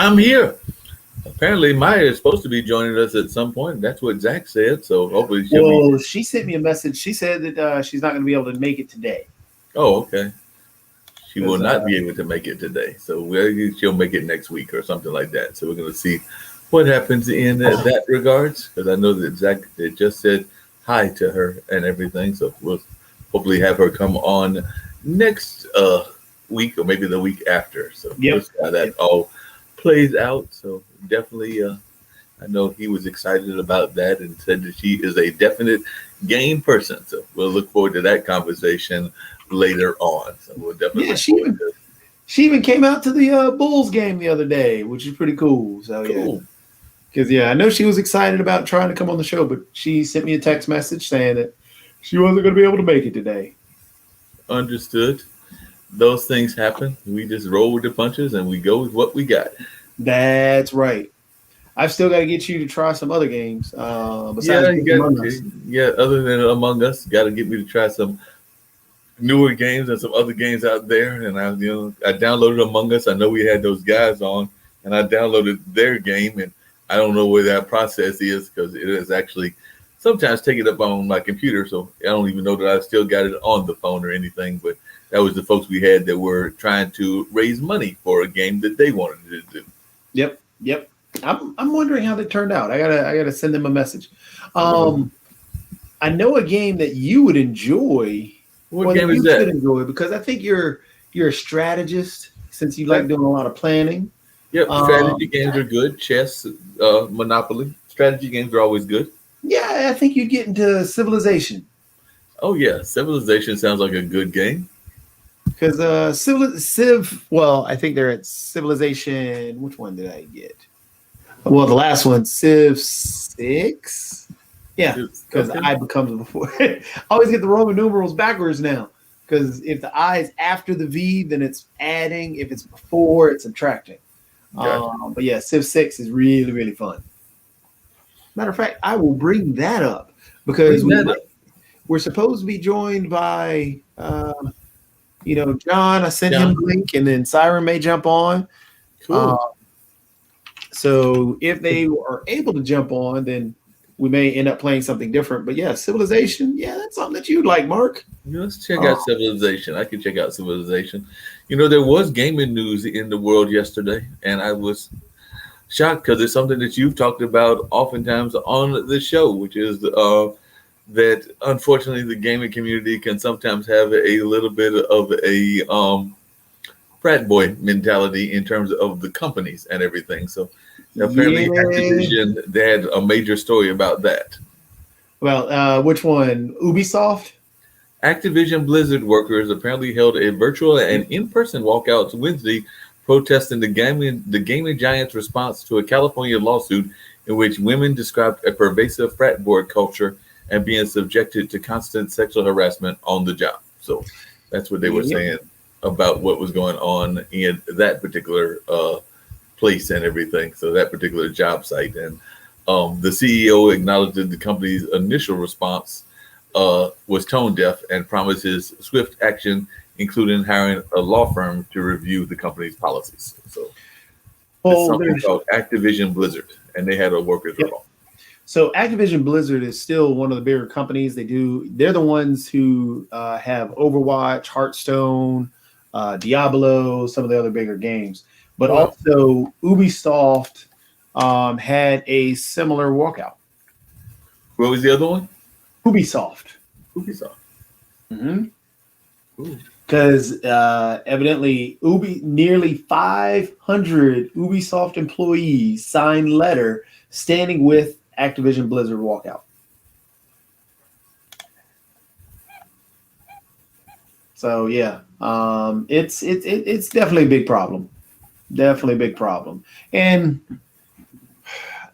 I'm here. Apparently, Maya is supposed to be joining us at some point. That's what Zach said. So hopefully she'll be. Well, she sent me a message. She said that she's not going to be able to make it today Oh, okay. She will because not be able to make it today. So she'll make it next week or something like that. So we're going to see what happens in that regards. Because I know that Zach had just said hi to her and everything. So we'll hopefully have her come on next week or maybe the week after. So we'll yep. see how that all plays out. So definitely, I know he was excited about that and said that she is a definite game person. So we'll look forward to that conversation later on. So we'll definitely Yeah, look forward to it. she even came out to the Bulls game the other day, which is pretty cool. So yeah, Cool. because I know she was excited about trying to come on the show, but she sent me a text message saying that she wasn't going to be able to make it today. Understood. Those things happen. We just roll with the punches and we go with what we got. That's right. I've still got to get you to try some other games besides Among Us. Other than Among Us, got to get me to try some newer games and some other games out there. And I downloaded Among Us. I know we had those guys on, and I downloaded their game, and I don't know where that process is because it is actually sometimes taken up on my computer, so I don't even know that I still got it on the phone or anything. But that was the folks we had that were trying to raise money for a game that they wanted to do. Yep. I'm wondering how they turned out. I gotta send them a message. I know a game that you would enjoy. What game is that? Should enjoy because I think you're a strategist since you like doing a lot of planning. Yep, strategy games are good. Chess, Monopoly. Strategy games are always good. Yeah, I think you'd get into Civilization. Oh yeah, Civilization sounds like a good game. Because well, I think they're at Civilization. Which one did I get? Well, the last one, Civ 6. Yeah, because Okay. I becomes before. I always get the Roman numerals backwards now. Because if the I is after the V, then it's adding. If it's before, it's subtracting. Gotcha. But yeah, Civ 6 is really, really fun. Matter of fact, I will bring that up because we're supposed to be joined by, John. I sent him the link, and then Siren may jump on. Cool. So if they are able to jump on, then we may end up playing something different. But yeah, Civilization, that's something that you'd like, Mark. Let's check out Civilization. I can check out Civilization. There was gaming news in the world yesterday, and I was shocked because it's something that you've talked about oftentimes on the show, which is that unfortunately the gaming community can sometimes have a little bit of a frat boy mentality in terms of the companies and everything. So apparently Activision, they had a major story about that. Well, which one? Ubisoft? Activision Blizzard workers apparently held a virtual and in-person walkouts Wednesday protesting the gaming giant's response to a California lawsuit in which women described a pervasive frat boy culture and being subjected to constant sexual harassment on the job. So that's what they were saying about what was going on in that particular place and everything. So that particular job site. And the CEO acknowledged that the company's initial response was tone deaf and promises swift action, including hiring a law firm to review the company's policies. So it's something called Activision Blizzard, and they had a workers' law. So Activision Blizzard is still one of the bigger companies. They're the ones who have Overwatch, Hearthstone, Diablo, some of the other bigger games. But also Ubisoft had a similar walkout. What was the other one? Ubisoft. Mm-hmm. Because evidently nearly 500 Ubisoft employees signed letter standing with Activision Blizzard walkout. So yeah, it's definitely a big problem. Definitely a big problem. And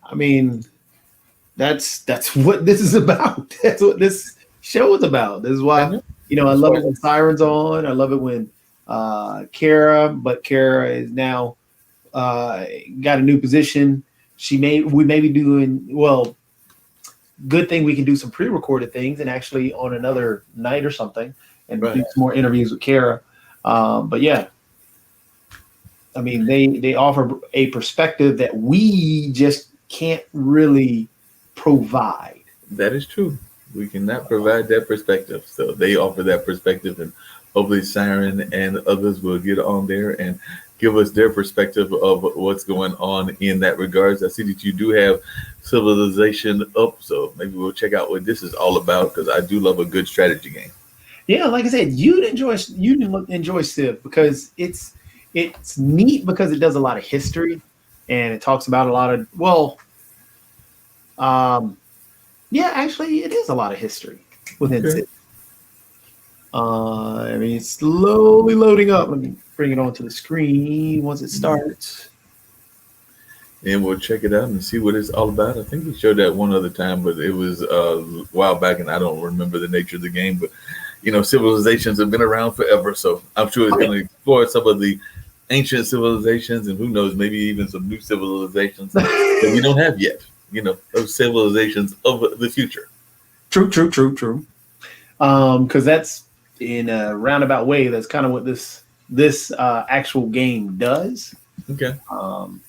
I mean, that's what this is about. That's what this show is about. This is why I love it when Siren's on. I love it when Kara is now got a new position. We may be doing good thing we can do some pre-recorded things and actually on another night or something and do some more interviews with Kara. But yeah, I mean, they offer a perspective that we just can't really provide. That is true. We cannot provide that perspective. So they offer that perspective, and hopefully Siren and others will get on there and give us their perspective of what's going on in that regards. I see that you do have Civilization up, so maybe we'll check out what this is all about because I do love a good strategy game. Yeah, like I said, you'd enjoy Civ because it's neat because it does a lot of history and it talks about a lot of um, yeah, actually, it is a lot of history within Okay. Civ. I mean, it's slowly loading up. Let me bring it onto the screen once it starts. And we'll check it out and see what it's all about. I think we showed that one other time, but it was a while back, and I don't remember the nature of the game. But civilizations have been around forever, so I'm sure it's Oh, yeah. going to explore some of the ancient civilizations, and who knows, maybe even some new civilizations that we don't have yet. Those civilizations of the future. True, true, true, true. Because that's in a roundabout way. That's kind of what this actual game does. Okay, Um,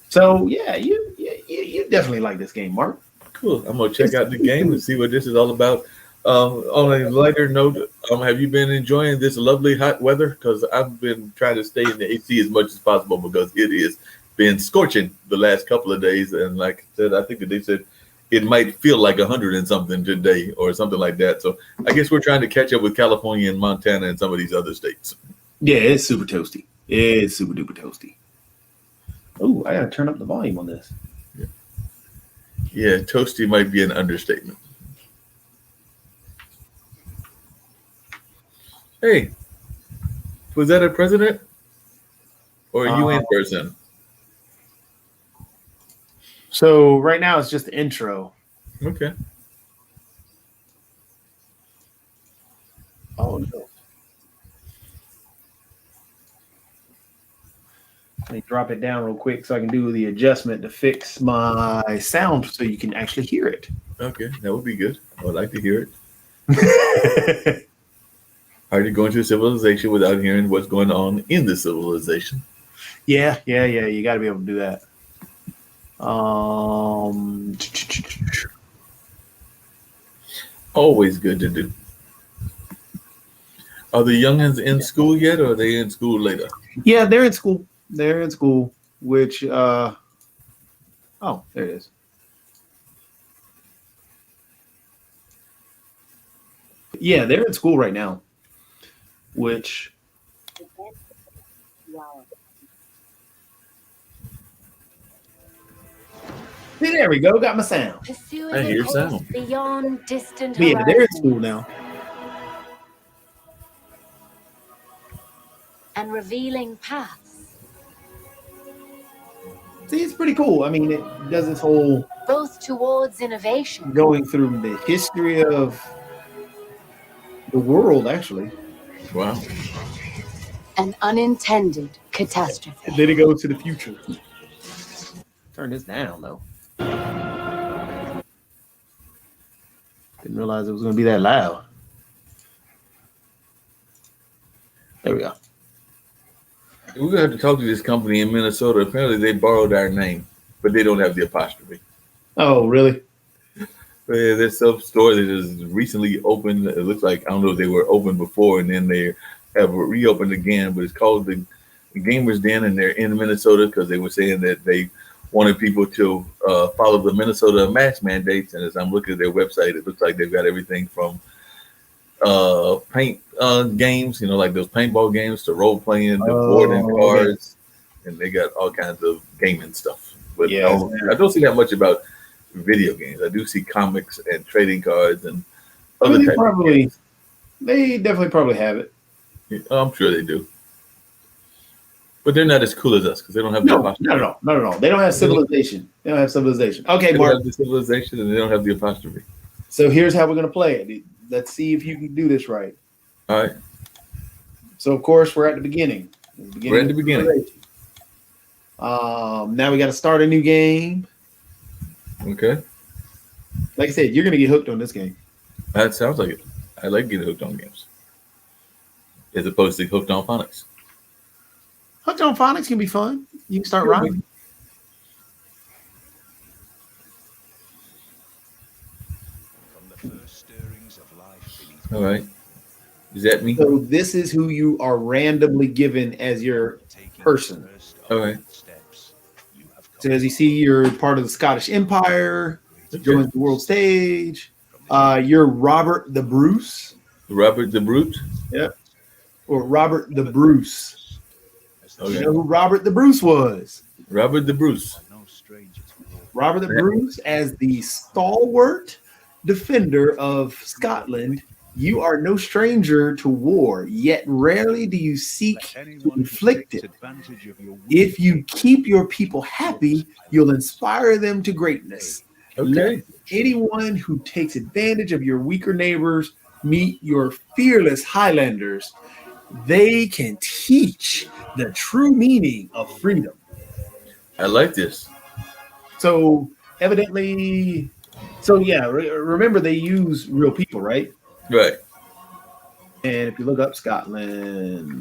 so yeah, you definitely like this game, Mark. cool. I'm gonna check It's, out the game and see what this is all about. On a lighter note, have you been enjoying this lovely hot weather? Because I've been trying to stay in the AC as much as possible because it is been scorching the last couple of days. And like I said, I think that they said it might feel like 100 and something today or something like that. So I guess we're trying to catch up with California and Montana and some of these other states. yeah, it's super toasty. It's super duper toasty. Oh, I gotta turn up the volume on this. Yeah, yeah, toasty might be an understatement. Hey, was that a president or a Uh, UN person? so right now it's just the intro. Okay. Oh no. Let me drop it down real quick so I can do the adjustment to fix my sound so you can actually hear it. Okay, that would be good. I would like to hear it. Hard to go into a civilization without hearing what's going on in the civilization. Yeah, yeah, yeah. You got to be able to do that. Um, Always good to do. Are the youngins in school yet, or are they in school later? yeah, they're in school. They're in school. Which oh, there it is. Yeah, they're in school right now. Which see, there we go. Got my sound. I Pursuing a hear course sound. beyond distant But yeah, they're in horizons school now. and revealing paths, See, it's pretty cool. I mean, it does this whole both towards innovation going through the history of the world, actually. Wow. and unintended And catastrophe. then it goes to the future. Turn this down, though. Didn't realize it was going to be that loud. There we go. We're gonna have to talk to this company in Minnesota. Apparently, they borrowed our name, but they don't have the apostrophe. Oh, really? Their self store that is recently opened. It looks like I don't know if they were open before and then they have reopened again, but it's called the Gamers Den, and they're in Minnesota because they were saying that they wanted people to follow the Minnesota mask mandates. And as I'm looking at their website, it looks like they've got everything from paint games, like those paintball games, to role playing, to board and Oh, okay. cards, and they got all kinds of gaming stuff. But Yeah. I don't see that much about video games. I do see comics and trading cards and I other mean, types of games. they definitely probably have it. Yeah, I'm sure they do, but they're not as cool as us because they don't have the No, apostrophe. not at all. Not at all. They don't have civilization. They don't have civilization. Okay, They don't Mark. have the civilization and they don't have the apostrophe. So here's how we're going to play it. Let's see if you can do this right. All right, So, of course, we're at the beginning. we're at the beginning. Now we got to start a new game. Okay, Like I said, you're going to get hooked on this game. that sounds like it. I like getting hooked on games as opposed to hooked on phonics. Hooked on Phonics can be fun. You can start rhyming. From the first stirrings of life beneath All right. Is that me? So this is who you are randomly given as your taking the person. first All of right. great steps, you have come So as you see, you're part of the Scottish Empire. Okay. Joins the world stage. from the You're Robert the Bruce. Robert the Brute. Yep. Or Robert the Bruce. as the You Okay. know who Robert the Bruce was? Robert the Bruce. are no stranger to war. Robert the Bruce, as the stalwart defender of Scotland, you are no stranger to war, yet rarely do you seek Let to anyone who inflict takes it. advantage of your If you weak keep your people happy, you'll inspire them to greatness. Let Okay. anyone who takes advantage of your weaker neighbors meet your fearless Highlanders. They can teach the true meaning of freedom. I like this. So evidently, so yeah, remember they use real people, right? Right. And if you look up Scotland,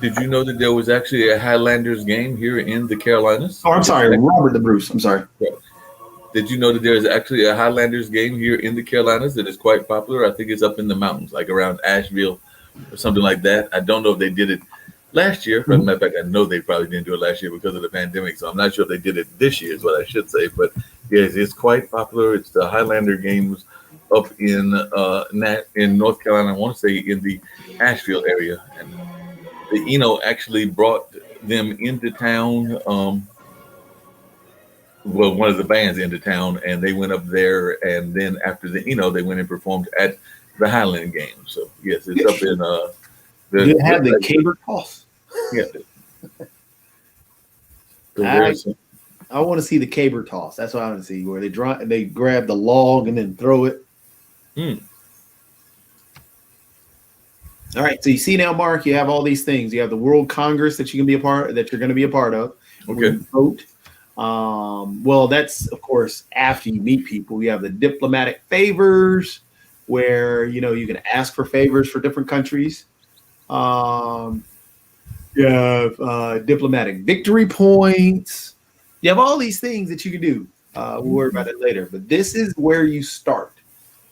Did you know that there was actually a Highlanders game here in the Carolinas? oh, I'm sorry, Robert the Bruce. I'm sorry. Did you know that there is actually a Highlanders game here in the Carolinas that is quite popular? I think it's up in the mountains, like around Asheville or something like that. I don't know if they did it last year. As a matter of fact, I know they probably didn't do it last year because of the pandemic. So I'm not sure if they did it this year, is what I should say. But yes, it's quite popular. It's the Highlander games up in North Carolina. I want to say in the Asheville area, and the actually brought them into town. Well, one of the bands into town, and they went up there, and then after they went and performed at the Highland game. So yes, it's up in Do you have the caber toss? yeah. So I, there's I want to see the caber toss. That's what I want to see, where they grab the log and then throw it. Hmm. All right, so you see now, Mark, you have all these things. You have the World Congress that you can be a part that you're going to be a part of. Okay. You vote. Well, that's of course after you meet people. You have the diplomatic favors, where you can ask for favors for different countries. You have diplomatic victory points. You have all these things that you can do. We'll worry about it later. But this is where you start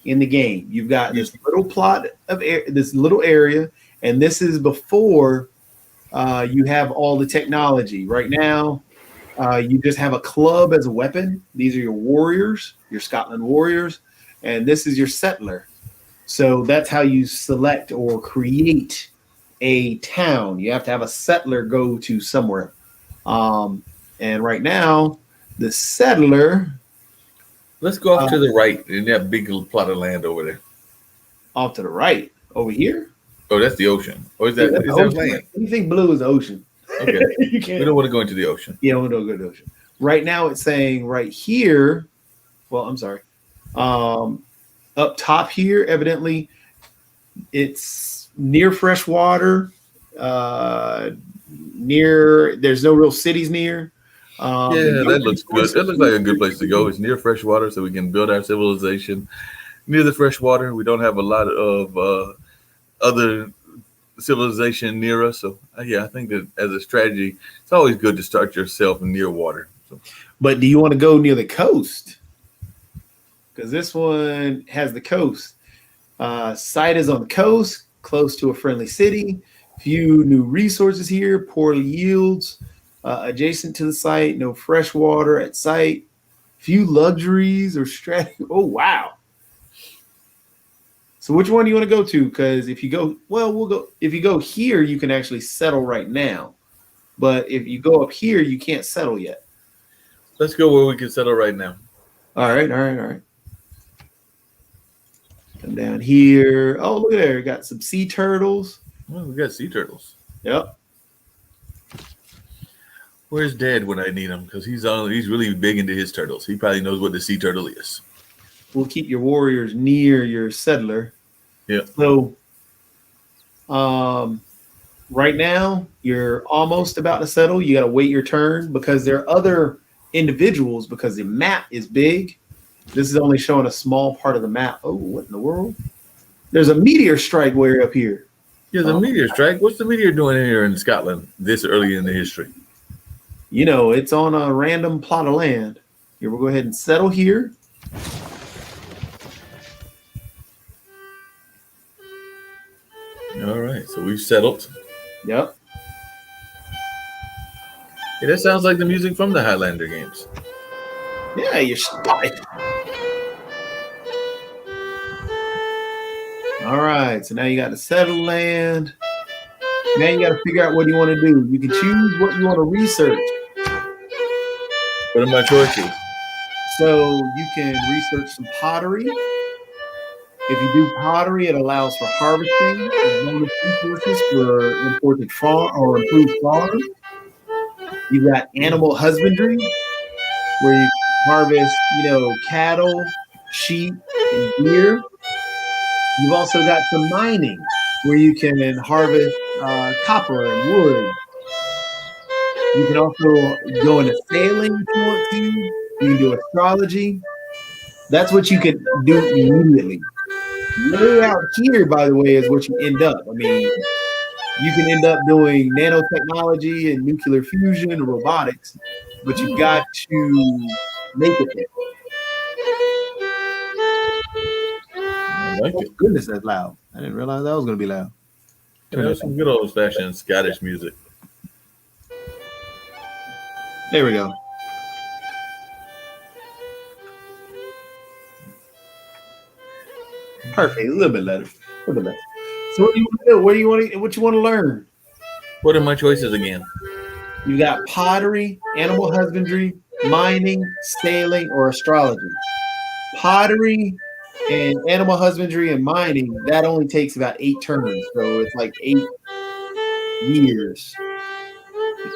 in the game. You've got this little plot of this little area, and this is before you have all the technology. Right now, you just have a club as a weapon. These are your warriors, your Scotland warriors, and this is your settler. So that's how you select or create a town. You have to have a settler go to somewhere. And right now, the settler let's go off to the right in that big little plot of land over there. off to the right over here. Oh, that's the ocean. Or is Yeah, that that's is the that ocean. land? Anything blue is the ocean. Okay. You We can't. don't want to go into the ocean. Yeah, we don't go to the ocean. Right now, it's saying right here. Well, I'm sorry. Up top here, evidently, it's near fresh water. There's no real cities near. Yeah, that looks good. That looks like a good place to go. It's near fresh water, so we can build our civilization near the fresh water. We don't have a lot of other civilization near us. So yeah, I think that as a strategy, it's always good to start yourself near water. So But do you want to go near the coast? Because this one has the coast. Site is on the coast, close to a friendly city. Few new resources here, poor yields. Adjacent to the site, no fresh water at site. Few luxuries or strategy. Oh, wow. So which one do you want to go to? Because if you go, well, we'll go. If you go here, you can actually settle right now. But if you go up here, you can't settle yet. let's go where we can settle right now. All right. Come down here. Oh, look there. Got some sea turtles. Well, we got sea turtles. Yep. Where's Dad when I need him? Because he's really big into his turtles. He probably knows what the sea turtle is. We'll keep your warriors near your settler. Yeah. So, right now you're almost about to settle. You got to wait your turn because there are other individuals because the map is big. This is only showing a small part of the map. Oh, what in the world? There's a meteor strike way up here. Yeah, the meteor strike. What's the meteor doing here in Scotland this early in the history? It's on a random plot of land. Here, we'll go ahead and settle here. All right, so we've settled. Yep. Yeah, that sounds like the music from the Highlander games. Yeah, you're stupid. All right, so now you got to settle land. Now you got to figure out what you want to do. You can choose what you want to research. What are my choices? So you can research some pottery. If you do pottery, it allows for harvesting of bonus resources for imported farm or improved farms. You've got animal husbandry, where you harvest, cattle, sheep, and deer. You've also got some mining, where you can harvest copper and wood. You can also go into sailing if you want to. You can do astrology. That's what you can do immediately. Way out here, by the way, is what you end up. I mean, you can end up doing nanotechnology and nuclear fusion and robotics, but you've got to make it there. I like Oh, it. goodness, that's loud. I didn't realize that was going to be loud. Yeah, that was some good old fashioned Scottish music. There we go. Perfect. A little bit better. A little bit better. So what do you want to do? What you want to learn? What are my choices again? You got pottery, animal husbandry, mining, sailing, or astrology. Pottery and animal husbandry and mining, that only takes about 8 turns. So it's like 8 years.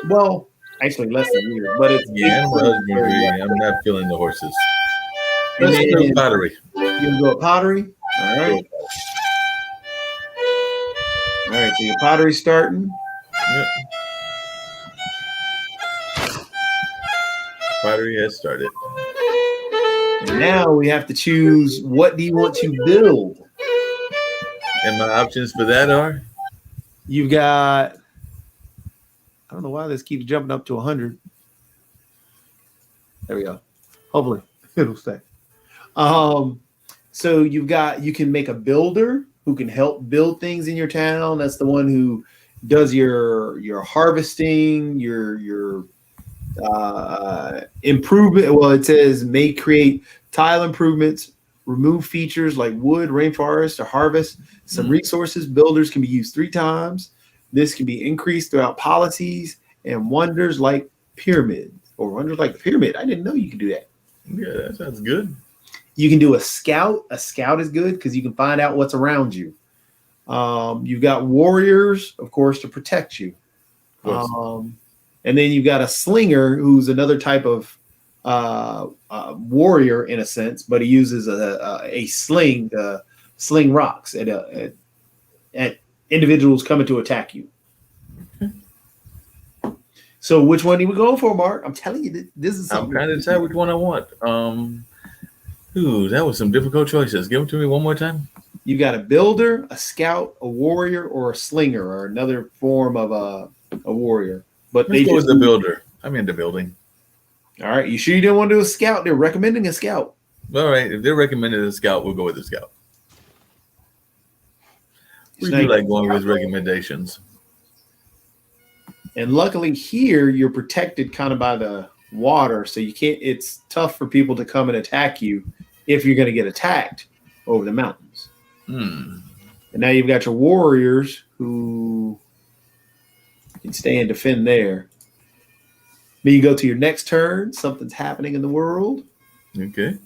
Well, actually less than years, but it's 8 Yeah, animal turns where you husbandry. I'm not feeling the horses. and Let's do then pottery. you can go at pottery. All right. All right. So your pottery starting. Yep. Pottery has started. And now we have to choose what do you want to build? And my options for that are You've got, I don't know why this keeps jumping up to 100. There we go. Hopefully it'll stay. So you can make a builder who can help build things in your town. That's the one who does your harvesting, your improvement. Well, it says may create tile improvements, remove features like wood, rainforest, or harvest some resources. Builders can be used 3 times. This can be increased throughout policies and wonders like pyramids or wonders like the pyramid. I didn't know you could do that. yeah, that sounds good. You can do a scout. A scout is good because you can find out what's around you. You've got warriors, of course, to protect you. And then you've got a slinger, who's another type of warrior in a sense, but he uses a sling to sling rocks at individuals coming to attack you. So which one are you going for, Mark? I'm telling you, this is I'm something. trying to decide which one I want. Ooh, that was some difficult choices. Give them to me one more time. You got a builder, a scout, a warrior, or a slinger, or another form of a warrior. But Let's go with the builder. I'm into building. All right, you sure you didn't want to do a scout? They're recommending a scout. All right, if they're recommending a scout, we'll go with the scout. We So do now like going with recommendations. And luckily here, you're protected kind of by the water, so you can't. It's tough for people to come and attack you if you're going to get attacked over the mountains. And now you've got your warriors who can stay and defend there. Then you go to your next turn. Something's happening in the world. Okay.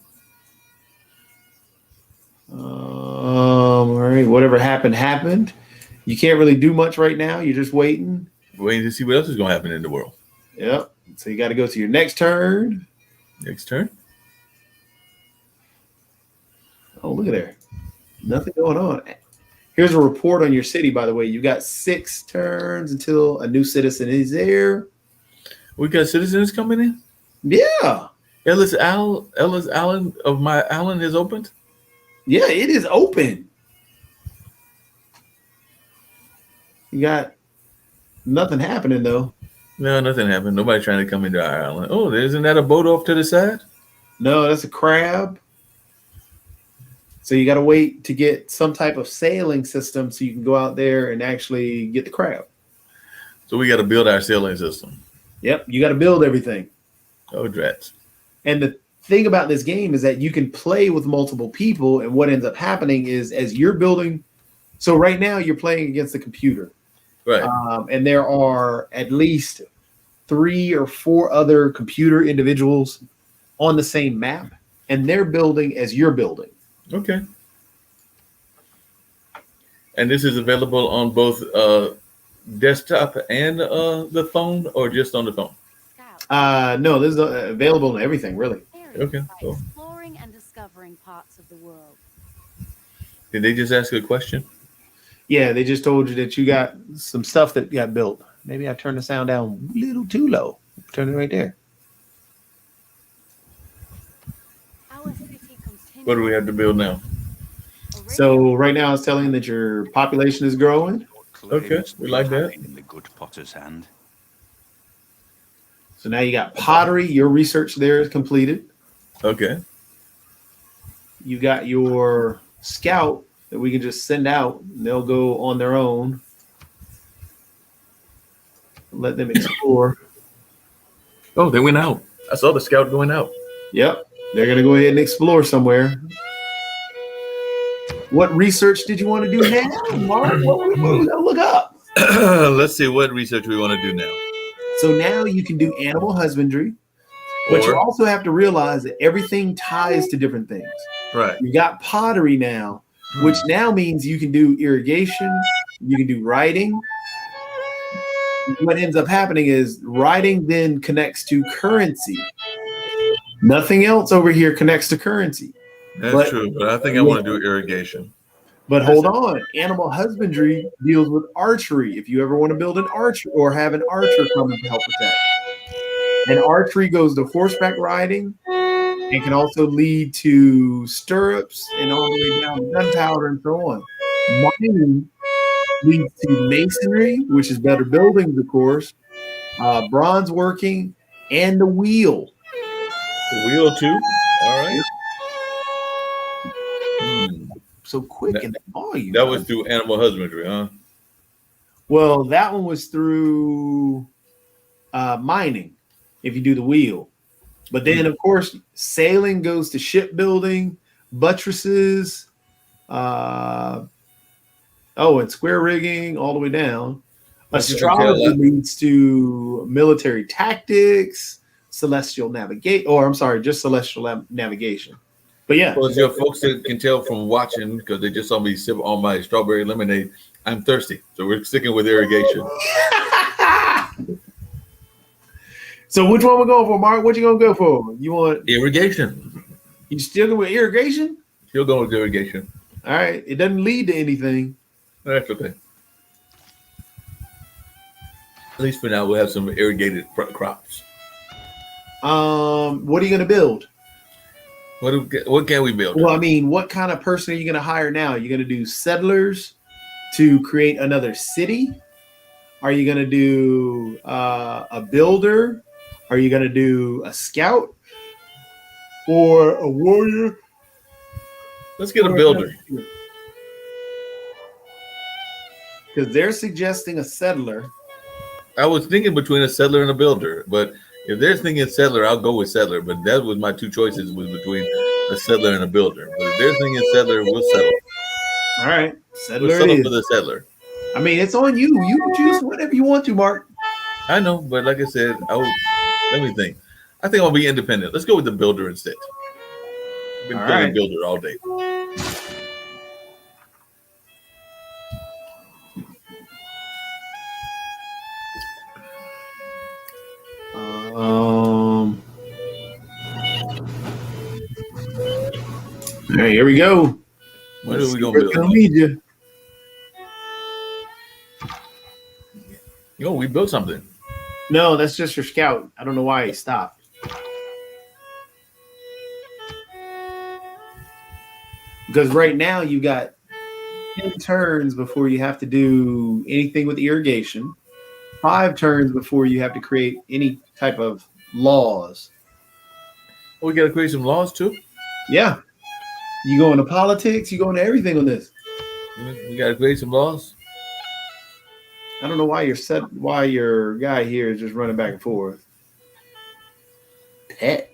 All right. Whatever happened. You can't really do much right now. You're just waiting. Waiting to see what else is going to happen in the world. Yep. So you got to go to your next turn. Next turn. Oh, look at there. Nothing going on. Here's a report on your city, by the way. You got 6 turns until a new citizen is there. We got citizens coming in. Yeah. Ellis Allen of my Allen is opened. Yeah, it is open. You got nothing happening though. No, nothing happened. Nobody trying to come into our island. Oh, isn't that a boat off to the side? No, that's a crab. So you got to wait to get some type of sailing system so you can go out there and actually get the crab. So we got to build our sailing system. Yep, you got to build everything. Oh, drats. And the thing about this game is that you can play with multiple people, and what ends up happening is as you're building. So right now you're playing against the computer, Right. and there are at least 3 or 4 other computer individuals on the same map, and they're building as you're building. Okay. And this is available on both desktop and the phone, or just on the phone? Scout. No, this is available on everything, really. Okay, By cool. exploring and discovering parts of the world. Did they just ask a question? Yeah, they just told you that you got some stuff that got built. Maybe I turned the sound down a little too low. Turn it right there. Our city continues. What do we have to build now? So right now it's telling that your population is growing. Okay, we like that. In the good potter's hand. So now you got pottery. Your research there is completed. Okay. You got your scout that we can just send out. And they'll go on their own. Let them explore. Oh, they went out. I saw the scout going out. Yep. They're going to go ahead and explore somewhere. What research did you want to do now, Mark? What we got to look up? Let's see what research we want to do now. So now you can do animal husbandry, but you Or, also have to realize that everything ties to different things. right. You got pottery now, which now means you can do irrigation, you can do writing. What ends up happening is writing then connects to currency. Nothing else over here connects to currency. That's But- true. But I think I want to do irrigation. But hold on, animal husbandry deals with archery. If you ever want to build an archer or have an archer come and help with that. And archery goes to horseback riding and can also lead to stirrups and all the way down to gunpowder and so on. Mining leads to masonry, which is better buildings, of course, bronze working, and the wheel. The wheel too. All right. Hmm. So quick and volume. That was through animal husbandry, huh? Well, that one was through mining, if you do the wheel. But then, of course, sailing goes to shipbuilding, buttresses, and square rigging all the way down. Astrology leads to military tactics, celestial navigate, just celestial navigation. But yeah, Well, as your folks that can tell from watching, because they just saw me sip on my strawberry lemonade, I'm thirsty. So we're sticking with irrigation. So which one we going for, Mark? What you gonna go for? You want Irrigation. you still go with irrigation? Still going with irrigation. All right, it doesn't lead to anything. That's okay. At least for now, we'll have some irrigated crops. What are you gonna build? What can we build? Well, I mean, what kind of person are you gonna hire now? Are you gonna do settlers to create another city? Are you gonna do a builder? Are you gonna do a scout or a warrior? Let's get a builder. Because they're suggesting a settler. I was thinking between a settler and a builder, but if they're thinking settler, I'll go with settler. But that was my two choices, was between a settler and a builder. But if they're thinking settler, we'll settle. All right, We'll settler. settle It for is. the settler. I mean, it's on you. You can choose whatever you want to, Mark. I know, but like I said, let me think. I think I'll be independent. Let's go with the builder instead. I've been All building right. builder all day. All right, here we go. What Let's are we see gonna where it's build? lead you. We built something. No, that's just your scout. I don't know why he stopped. Because right now you got 10 turns before you have to do anything with irrigation. 5 turns before you have to create any type of laws. We got to create some laws too. Yeah, you go into politics, you go into everything on this. We got to create some laws. I don't know why your guy here is just running back and forth. Pet.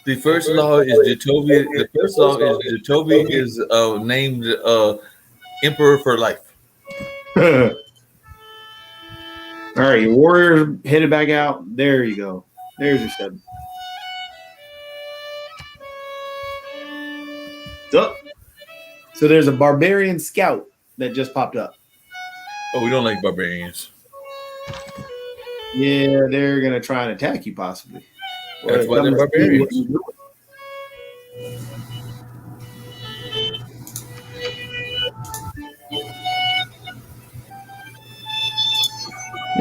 The first law is Jacobi. The first law is Jacobi is named emperor for life. All right, your warrior headed back out. There you go. There's your 7. So, so there's a barbarian scout that just popped up. Oh, we don't like barbarians. Yeah, they're gonna try and attack you possibly. That's why they're Come to see what barbarians. you're doing.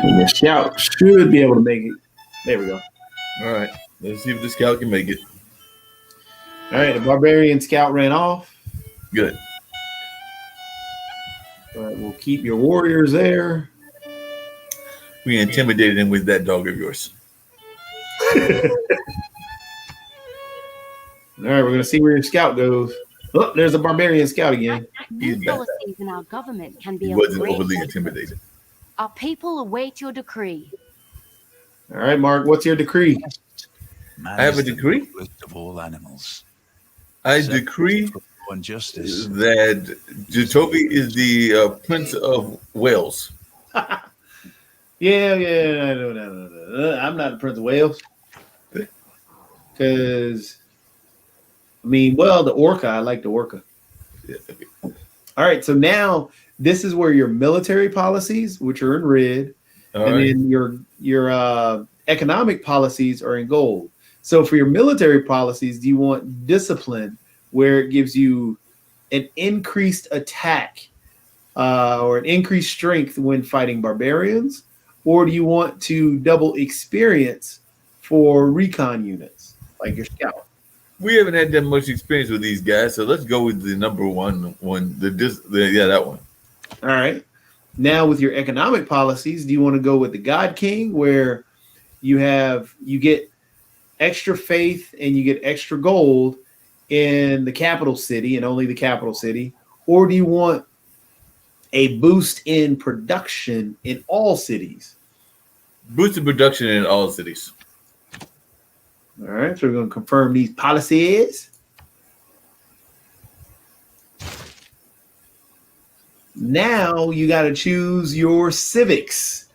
And the scout should be able to make it. There we go. All right, let's see if the scout can make it. All right, the barbarian scout ran off. Good. But we'll keep your warriors there. We intimidated him with that dog of yours. All right, we're gonna see where your scout goes. Oh, there's a barbarian scout again. He's New back. policies in our government can be He a wasn't great overly aid. intimidated. Our people await your decree. All right, Mark, what's your decree? Man I have is a the decree. noblest of all animals. I Set decree for law and justice. that Jacobi is the Prince of Wales. Yeah, no. I'm not the Prince of Wales. Because, I mean, well, the orca, I like the orca. Yeah. All right, so now this is where your military policies, which are in red, All and right. then your economic policies are in gold. So for your military policies, do you want discipline, where it gives you an increased attack or an increased strength when fighting barbarians, or do you want to double experience for recon units like your scout? We haven't had that much experience with these guys, so let's go with the number one. That one. All right. Now with your economic policies, do you want to go with the God King, where you get extra faith and you get extra gold in the capital city and only the capital city, or do you want a boost in production in all cities? Boosted production in all cities. All right, so we're going to confirm these policies. Now you got to choose your civics.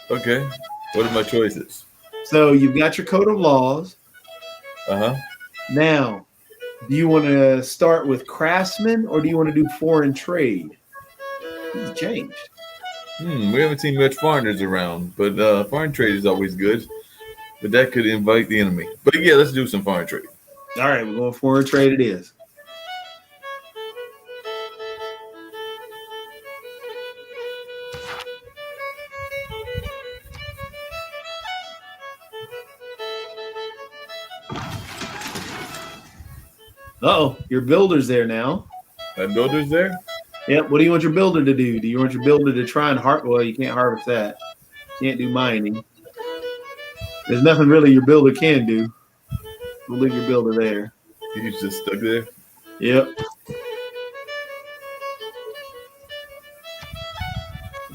Okay. What are my choices? So you've got your code of laws. Uh huh. Now, do you want to start with craftsmen or do you want to do foreign trade? It's changed. We haven't seen much foreigners around, but foreign trade is always good. But that could invite the enemy. But yeah, let's do some foreign trade. All right, we're going foreign trade it is. Uh-oh, your builder's there now. That builder's there. Yep, what do you want your builder to do? Do you want your builder to try and well, you can't harvest that. Can't do mining. There's nothing really your builder can do. We'll leave your builder there. He's just stuck there. Yep.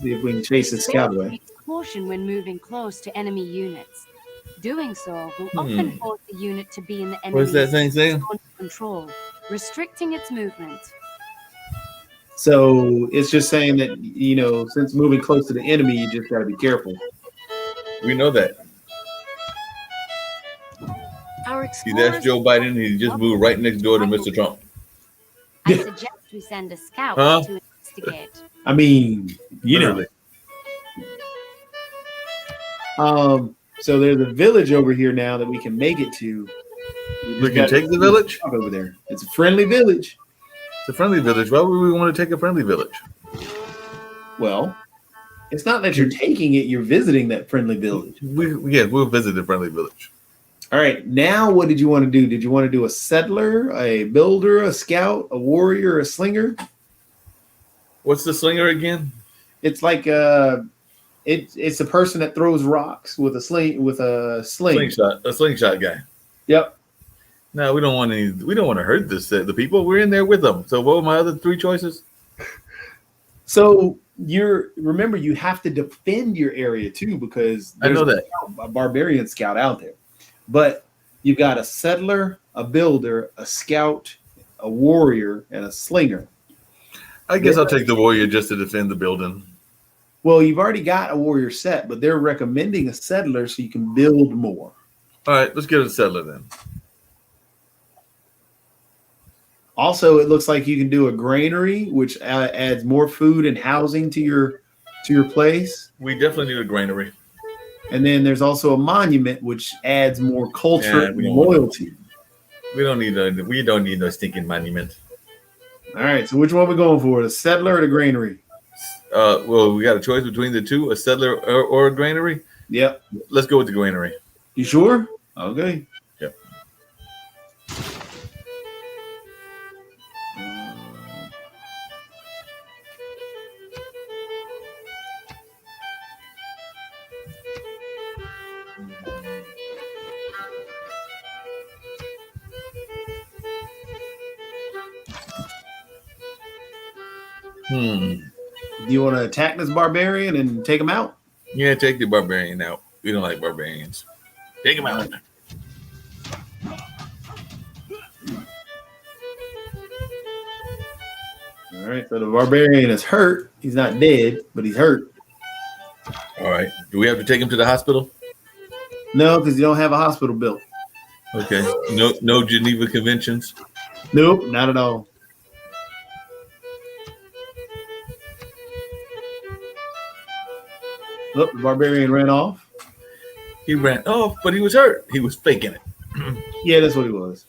See if we can chase this scout away. Use caution when moving close to enemy units. Doing so will often force the unit to be in the What's that thing enemy's saying? control, restricting its movement. So it's just saying that, since moving close to the enemy, you just got to be careful. We know that. Our See, explorers that's Joe Biden. He just moved right next door to Mr. Trump. I suggest we send a scout Huh? to investigate. I mean, Literally. So there's a village over here now that we can make it to. We can take the village? over there. It's a friendly village. It's a friendly village. Why would we want to take a friendly village? Well, it's not that you're taking it; you're visiting that friendly village. We'll visit the friendly village. All right. Now, what did you want to do? Did you want to do a settler, a builder, a scout, a warrior, a slinger? What's the slinger again? It's like it's a person that throws rocks with a sling. Slingshot, a slingshot guy. Yep. No, we don't want any. We don't want to hurt the people. We're in there with them. So, what were my other three choices? So remember you have to defend your area too because I there's know that. a barbarian scout out there. But you've got a settler, a builder, a scout, a warrior, and a slinger. I guess I'll take the warrior just to defend the building. Well, you've already got a warrior set, but they're recommending a settler so you can build more. All right, let's get a settler then. Also, it looks like you can do a granary, which adds more food and housing to your place. We definitely need a granary. And then there's also a monument, which adds more culture and we don't loyalty. We don't need no stinking monument. All right, so which one are we going for? The settler or the granary? Well, we got a choice between the two: a settler or a granary. Yep. Let's go with the granary. You sure? Okay. Yep. Do you want to attack this barbarian and take him out? Yeah, take the barbarian out. We don't like barbarians. Take him out. All right, so the barbarian is hurt. He's not dead, but he's hurt. All right. Do we have to take him to the hospital? No, because you don't have a hospital built. Okay. No Geneva Conventions. Nope, not at all. Look, the barbarian ran off. He ran off, but he was hurt. He was faking it. Yeah, that's what he was.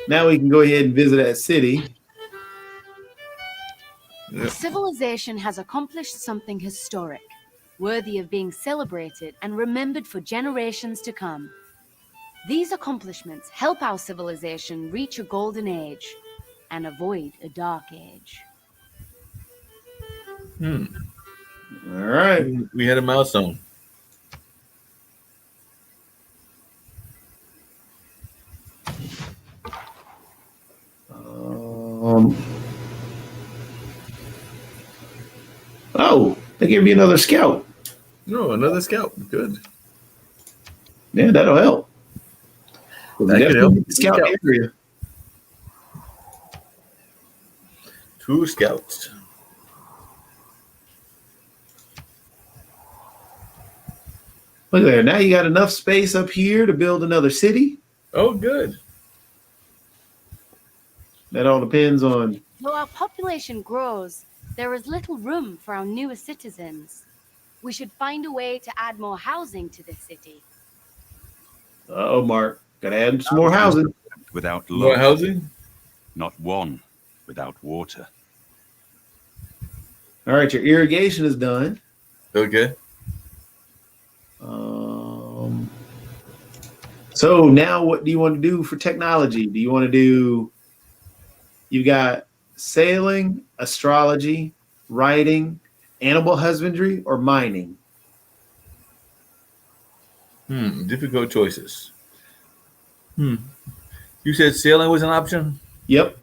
Now we can go ahead and visit that city. Civilization has accomplished something historic, worthy of being celebrated and remembered for generations to come. These accomplishments help our civilization reach a golden age and avoid a dark age. All right. We had a milestone. Oh, they gave you another scout. No, another scout. Good. Yeah, that'll help. That could help. Scout area. 2 scouts. Look there. Now you got enough space up here to build another city. Oh, good. That all depends on. Though our population grows, there is little room for our newest citizens. We should find a way to add more housing to this city. Oh, Mark. Gotta add some more housing. Without More love, housing? not one without water. All right, your irrigation is done. Okay. So now what do you want to do for technology? Do you want to do, you got sailing, astrology, writing, animal husbandry, or mining? Difficult choices. You said sailing was an option? Yep.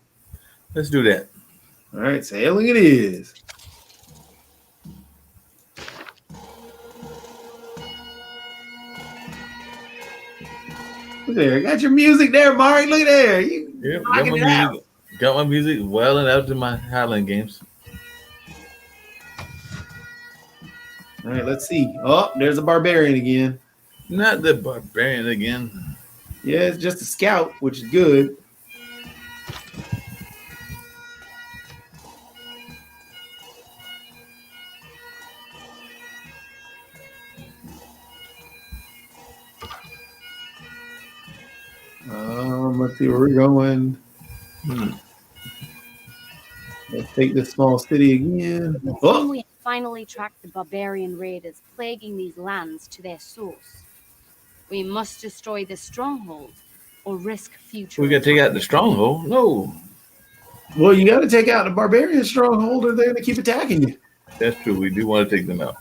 Let's do that. All right, sailing it is. Look there, I got your music there, Mark. Look there. Yep, got my music well and out to my Highland games. All right, let's see. Oh, there's a barbarian again. Not the barbarian again. Yeah, it's just a scout, which is good. Let's see where we're going. Let's take this small city again. Oh, We finally tracked the barbarian raiders plaguing these lands to their source. We must destroy the stronghold or risk future We got to take attack. out the stronghold. No, Well, you got to take out the barbarian stronghold, or they're going to keep attacking you. that's true. We do want to take them out.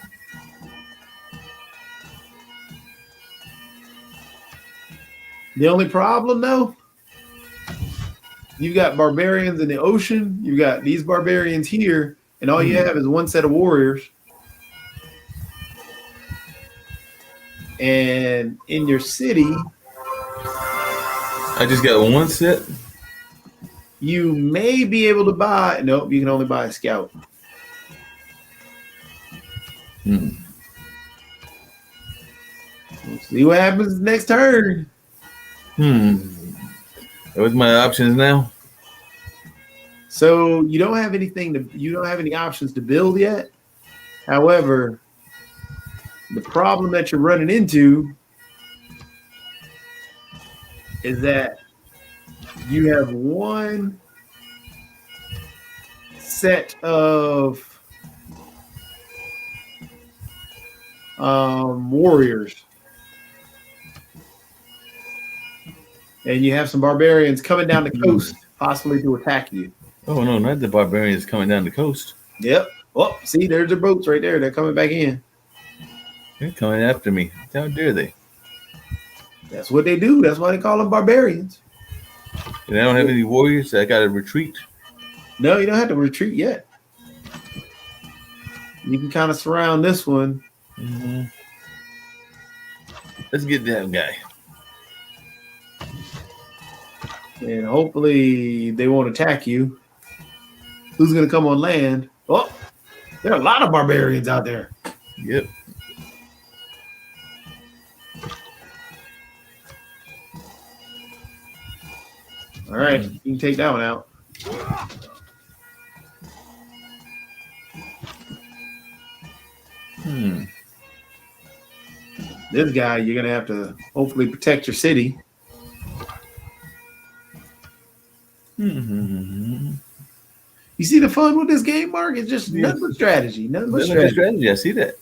The only problem, though, you've got barbarians in the ocean. You've got these barbarians here, and all you have is one set of warriors. And in your city, I just got one set. you may be able to buy. Nope, you can only buy a scout. Hmm. We'll see what happens next turn. What's my options now? So you don't have anything to. You don't have any options to build yet. However, the problem that you're running into is that you have one set of warriors, and you have some barbarians coming down the coast, possibly to attack you. Oh no, not the barbarians coming down the coast. Yep. Oh, see, there's the boats right there. They're coming back in. They're coming after me. How dare they? That's what they do. That's why they call them barbarians. And I don't have any warriors. So I got to retreat. No, you don't have to retreat yet. You can kind of surround this one. Mm-hmm. Let's get that guy. And hopefully they won't attack you. Who's going to come on land? Oh, there are a lot of barbarians out there. Yep. All right, you can take that one out. This guy, you're going to have to hopefully protect your city. Mm-hmm. You see the fun with this game, Mark? It's just nothing but strategy. Nothing but strategy. I see that.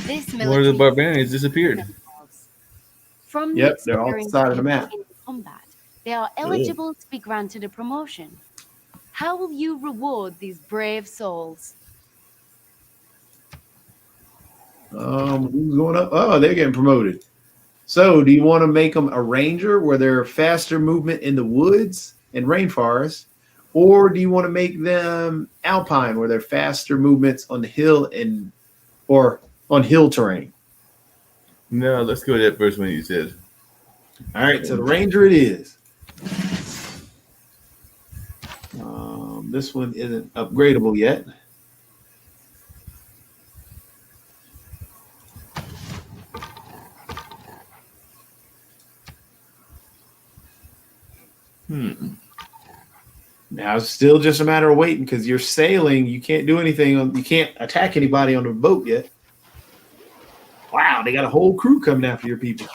This One of the military barbarians disappeared. from Yep, the they're off the experience side of the map. in combat, they are eligible to be granted a promotion. How will you reward these brave souls? Who's going up? Oh, they're getting promoted. So, do you want to make them a ranger where they're faster movement in the woods and rainforest, or do you want to make them alpine where they're faster movements on the hill or on hill terrain? No, let's go with that first one you said. All right, so the ranger it is. This one isn't upgradable yet. Now it's still just a matter of waiting because you're sailing. You can't do anything. You can't attack anybody on the boat yet. Wow, they got a whole crew coming after your people.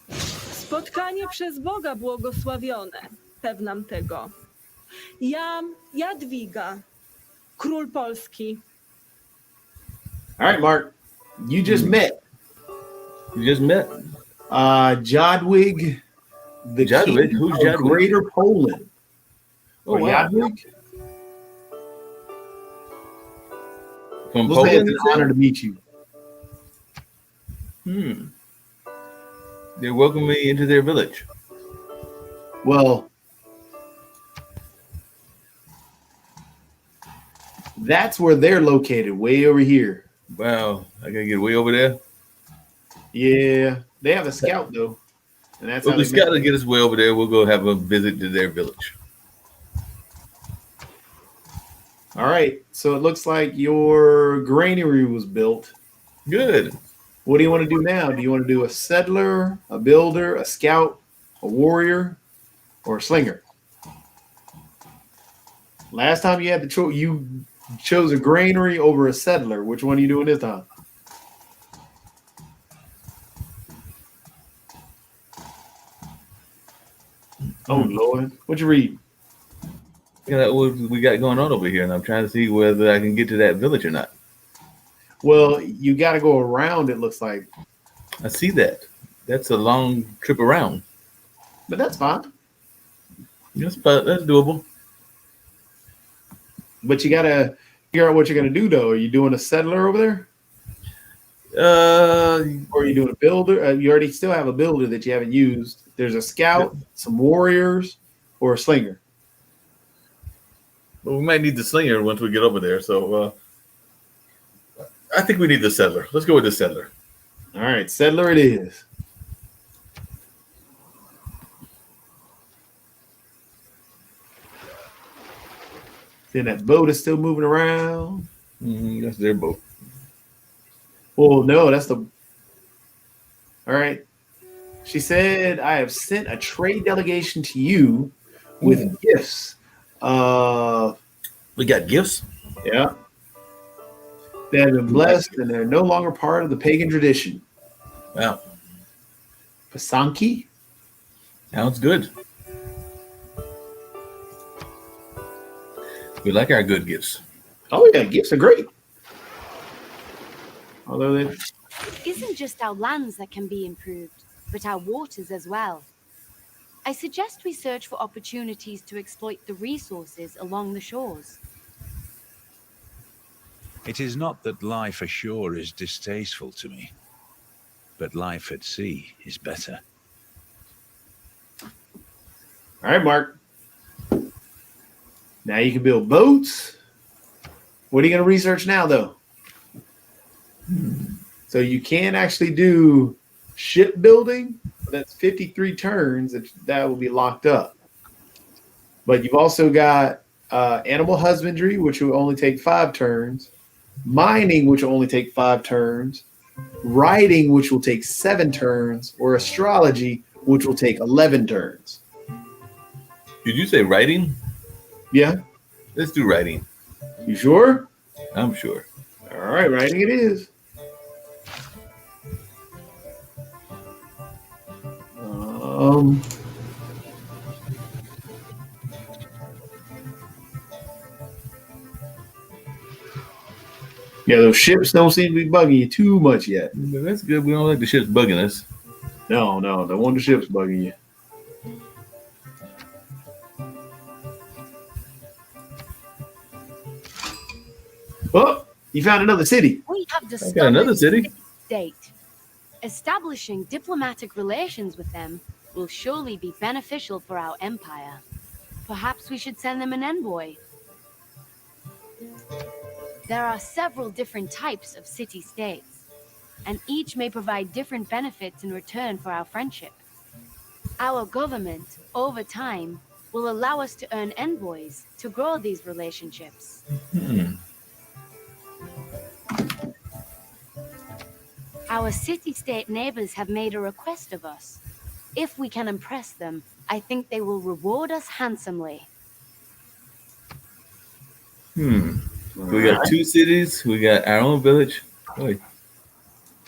Spotkanie przez Boga błogosławione, pewnam tego. Jadwiga, król Polski. All right, Mark, you just met. You just met Jadwig, the Jadwig? king Who's of Jadwig? Greater Poland. Oh, wow. Jadwig? From We'll say Poland. it's an honor to meet you. They welcomed me into their village. Well, that's where they're located, way over here. Wow, I gotta get way over there. Yeah, they have a scout though, and that's Well, how the they scout met. to get us way over there. We'll go have a visit to their village. All right, so it looks like your granary was built. Good. What do you want to do now? Do you want to do a settler, a builder, a scout, a warrior, or a slinger? Last time you had the choice, you chose a granary over a settler. Which one are you doing this time? Oh Lord, what you read? What we got going on over here, and I'm trying to see whether I can get to that village or not. Well, you got to go around. It looks like, I see that. That's a long trip around. but that's fine. That's doable. But you got to figure out what you're going to do, though. Are you doing a settler over there, Uh, or are you doing a builder? You already still have a builder that you haven't used. There's a scout, some warriors, or a slinger. but we might need the slinger once we get over there. So I think we need the settler. Let's go with the settler. All right, settler it is. Then that boat is still moving around. That's their boat. Well, no, that's the. All right. She said, I have sent a trade delegation to you with gifts. We got gifts. Yeah. They have been blessed and they're no longer part of the pagan tradition. Wow, Pasanki? sounds good. We like our good gifts. Oh, yeah, gifts are great. Although they. It isn't just our lands that can be improved, but our waters as well. I suggest we search for opportunities to exploit the resources along the shores. It is not that life ashore is distasteful to me, but life at sea is better. All right, Mark. Now you can build boats. What are you going to research now, though? So you can actually do shipbuilding. That's 53 turns. That will be locked up. But you've also got animal husbandry, which will only take 5 turns. Mining, which will only take 5 turns. Writing, which will take 7 turns. Or astrology, which will take 11 turns. Did you say writing? Yeah. Let's do writing. You sure? I'm sure. All right, writing it is. Yeah, those ships don't seem to be bugging you too much yet. But that's good. We don't like the ships bugging us. No, the one the ship's bugging you. Oh, you found another city. We have I discovered got another city. state. Establishing diplomatic relations with them will surely be beneficial for our empire. Perhaps we should send them an envoy. There are several different types of city-states, and each may provide different benefits in return for our friendship. Our government, over time, will allow us to earn envoys to grow these relationships. Our city-state neighbors have made a request of us. If we can impress them, I think they will reward us handsomely. We got 2 cities. We got our own village. Wait,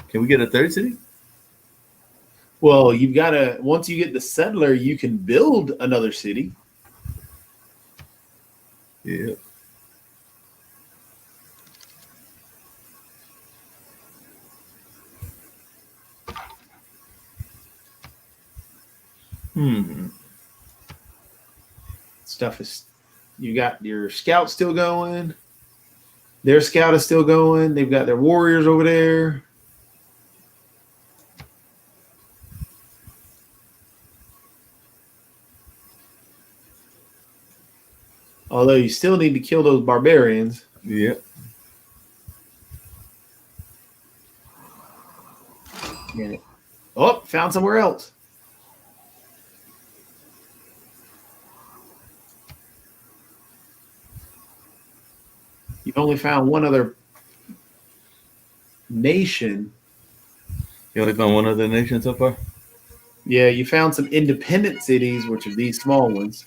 can we get a 3rd city? Well, you've got to, once you get the settler, you can build another city. Yeah. Stuff is, you got your scout still going. Their scout is still going. They've got their warriors over there. Although you still need to kill those barbarians. Yeah. Yeah. Oh, found somewhere else. You've only found one other nation. You only found one other nation so far? Yeah, you found some independent cities, which are these small ones.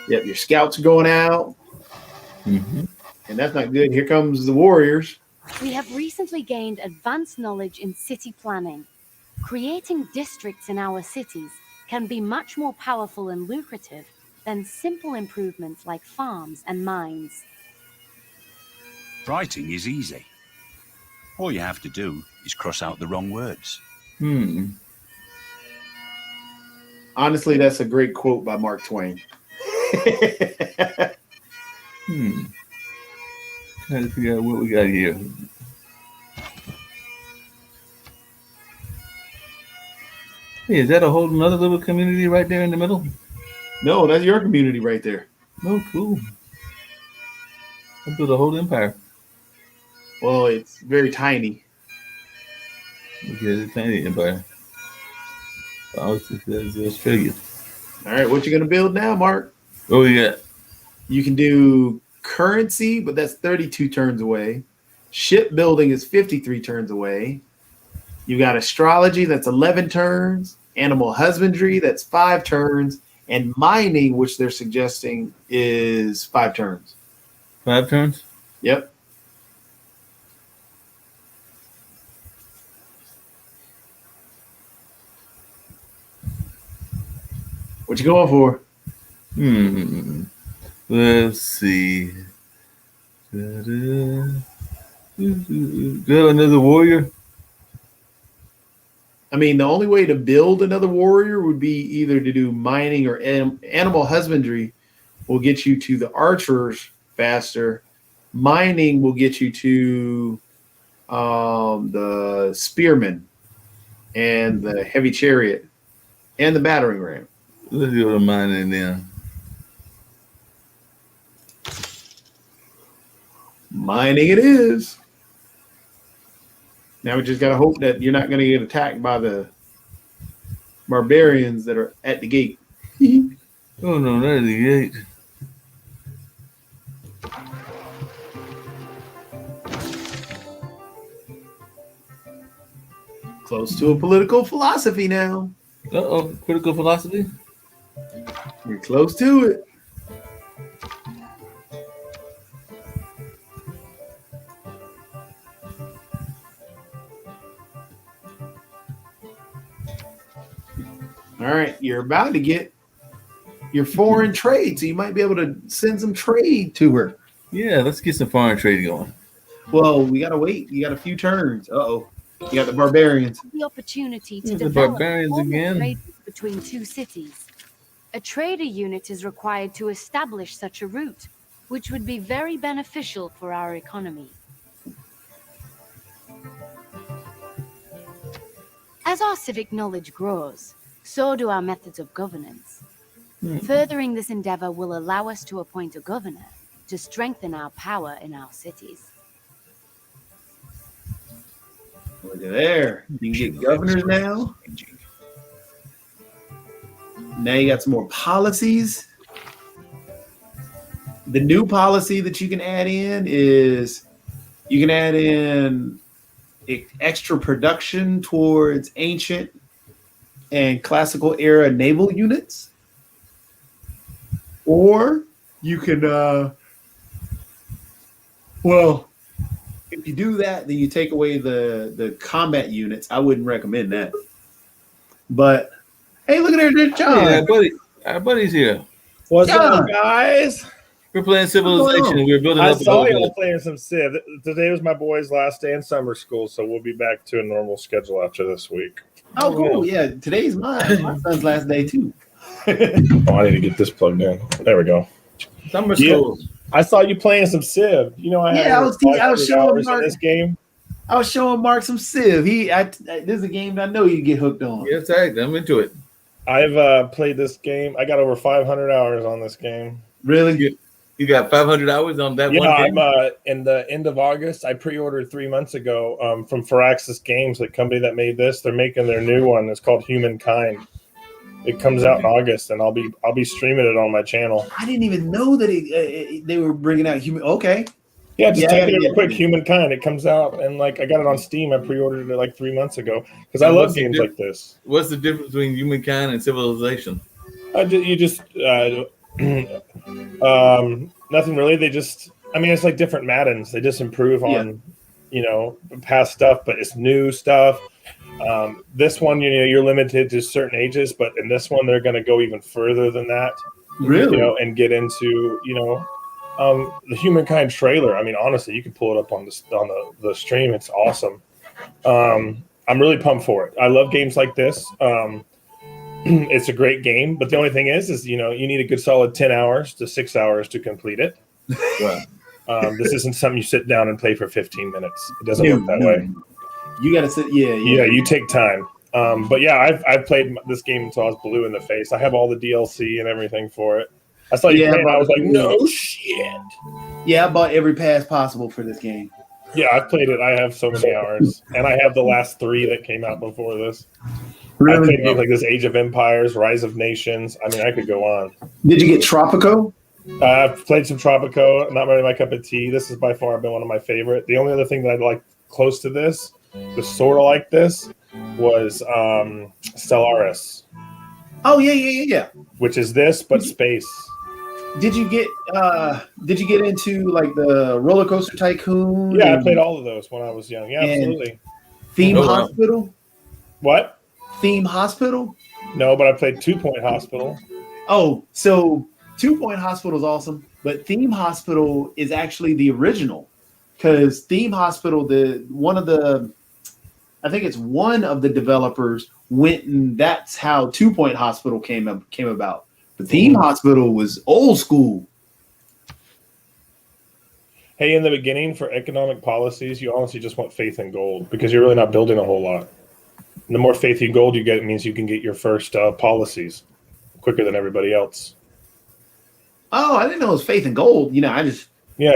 Yep, your scouts are going out. And that's not good. Here comes the warriors. We have recently gained advanced knowledge in city planning. Creating districts in our cities can be much more powerful and lucrative than simple improvements like farms and mines. Writing is easy. All you have to do is cross out the wrong words. Honestly, that's a great quote by Mark Twain. Trying to figure out what we got here. Hey, is that a whole another little community right there in the middle? No, that's your community right there. Oh, cool. I built a whole empire. Well, it's very tiny. Okay, it's a tiny empire. It's Australia. All right, what you gonna build now, Mark? What we got? You can do currency, but that's 32 turns away. Shipbuilding is 53 turns away. You got astrology, that's 11 turns. Animal husbandry, that's 5 turns. And mining, which they're suggesting, is 5 turns. 5 turns? Yep. What you going for? Let's see. Got another warrior? I mean, the only way to build another warrior would be either to do mining or animal husbandry will get you to the archers faster. Mining will get you to the spearmen and the heavy chariot and the battering ram. Let's go to mining then. Mining it is. Now we just got to hope that you're not going to get attacked by the barbarians that are at the gate. Oh no, that is the gate. Close to a political philosophy now. Uh-oh, critical philosophy? You're close to it. All right, you're about to get your foreign trade, so you might be able to send some trade to her. Yeah, let's get some foreign trade going. Well, we got to wait. You got a few turns. Uh-oh. You got the barbarians. The opportunity to The develop barbarians formal again. trade between 2 cities. A trader unit is required to establish such a route, which would be very beneficial for our economy. As our civic knowledge grows, so do our methods of governance. Furthering this endeavor will allow us to appoint a governor to strengthen our power in our cities. Look at there. You can get governors now. Now you got some more policies. The new policy that you can add in is you can add in extra production towards ancient and classical era naval units. Or you can, well, if you do that, then you take away the combat units. I wouldn't recommend that. But hey, look at there, John. Hey, our buddy's here. What's John. up, guys? We're playing Civilization. We're building I up a saw little y'all bit. playing some Civ. Today was my boy's last day in summer school, so we'll be back to a normal schedule after this week. Oh, cool. Yeah, today's my son's last day, too. Oh, I need to get this plugged in. There we go. Summer Yeah. school. I saw you playing some Civ. You know, I had Yeah, I was showing hours in Mark. this game. I was showing Mark some Civ. This is a game that I know you get hooked on. Yes, I'm into it. I've played this game. I got over 500 hours on this game. Really? You got 500 hours on that Yeah, one game? I'm in the end of August. I pre-ordered 3 months ago from Firaxis Games, the company that made this. They're making their new one. It's called Humankind. It comes out in August, and I'll be streaming it on my channel. I didn't even know that they were bringing out human. Okay. Yeah, just Yeah, type it in yeah. real quick. Humankind. It comes out, and like I got it on Steam. I pre-ordered it like 3 months ago because I And love what's the games like this. What's the difference between Humankind and Civilization? Nothing really. They just, I mean, it's like different Maddens. They just improve on, Yeah. past stuff, but it's new stuff. This one, you're limited to certain ages, but in this one, they're going to go even further than that. Really? And get into the Humankind trailer. I mean, honestly, you can pull it up on the stream. It's awesome. I'm really pumped for it. I love games like this. It's a great game, but the only thing is you need a good solid 10 hours to 6 hours to complete it. Right. This isn't something you sit down and play for 15 minutes. It doesn't work that way. You got to sit. Yeah. You take time. But yeah, I've played this game until I was blue in the face. I have all the DLC and everything for it. I saw you playing, I was like, no shit. Yeah, I bought every pass possible for this game. Yeah, I've played it. I have so many hours, and I have the last 3 that came out before this. Really? I played games like this, Age of Empires, Rise of Nations. I mean, I could go on. Did you get Tropico? I've played some Tropico. Not really my cup of tea. This has by far been one of my favorite. The only other thing that I'd like close to this, was sort of like this, was Stellaris. Oh yeah. Which is this, but space. Did you get into like the Roller Coaster Tycoon? Yeah, I played all of those when I was young. Yeah, absolutely. Theme Hospital? What? Theme Hospital? No, but I played 2 Point Hospital. Oh, so 2 Point Hospital is awesome, but Theme Hospital is actually the original. Because Theme Hospital, I think it's one of the developers went, and that's how 2 Point Hospital came about. The Theme Hospital was old school. Hey, in the beginning, for economic policies, you honestly just want faith and gold because you're really not building a whole lot. And the more faith and gold you get, it means you can get your first policies quicker than everybody else. Oh, I didn't know it was faith and gold. Yeah,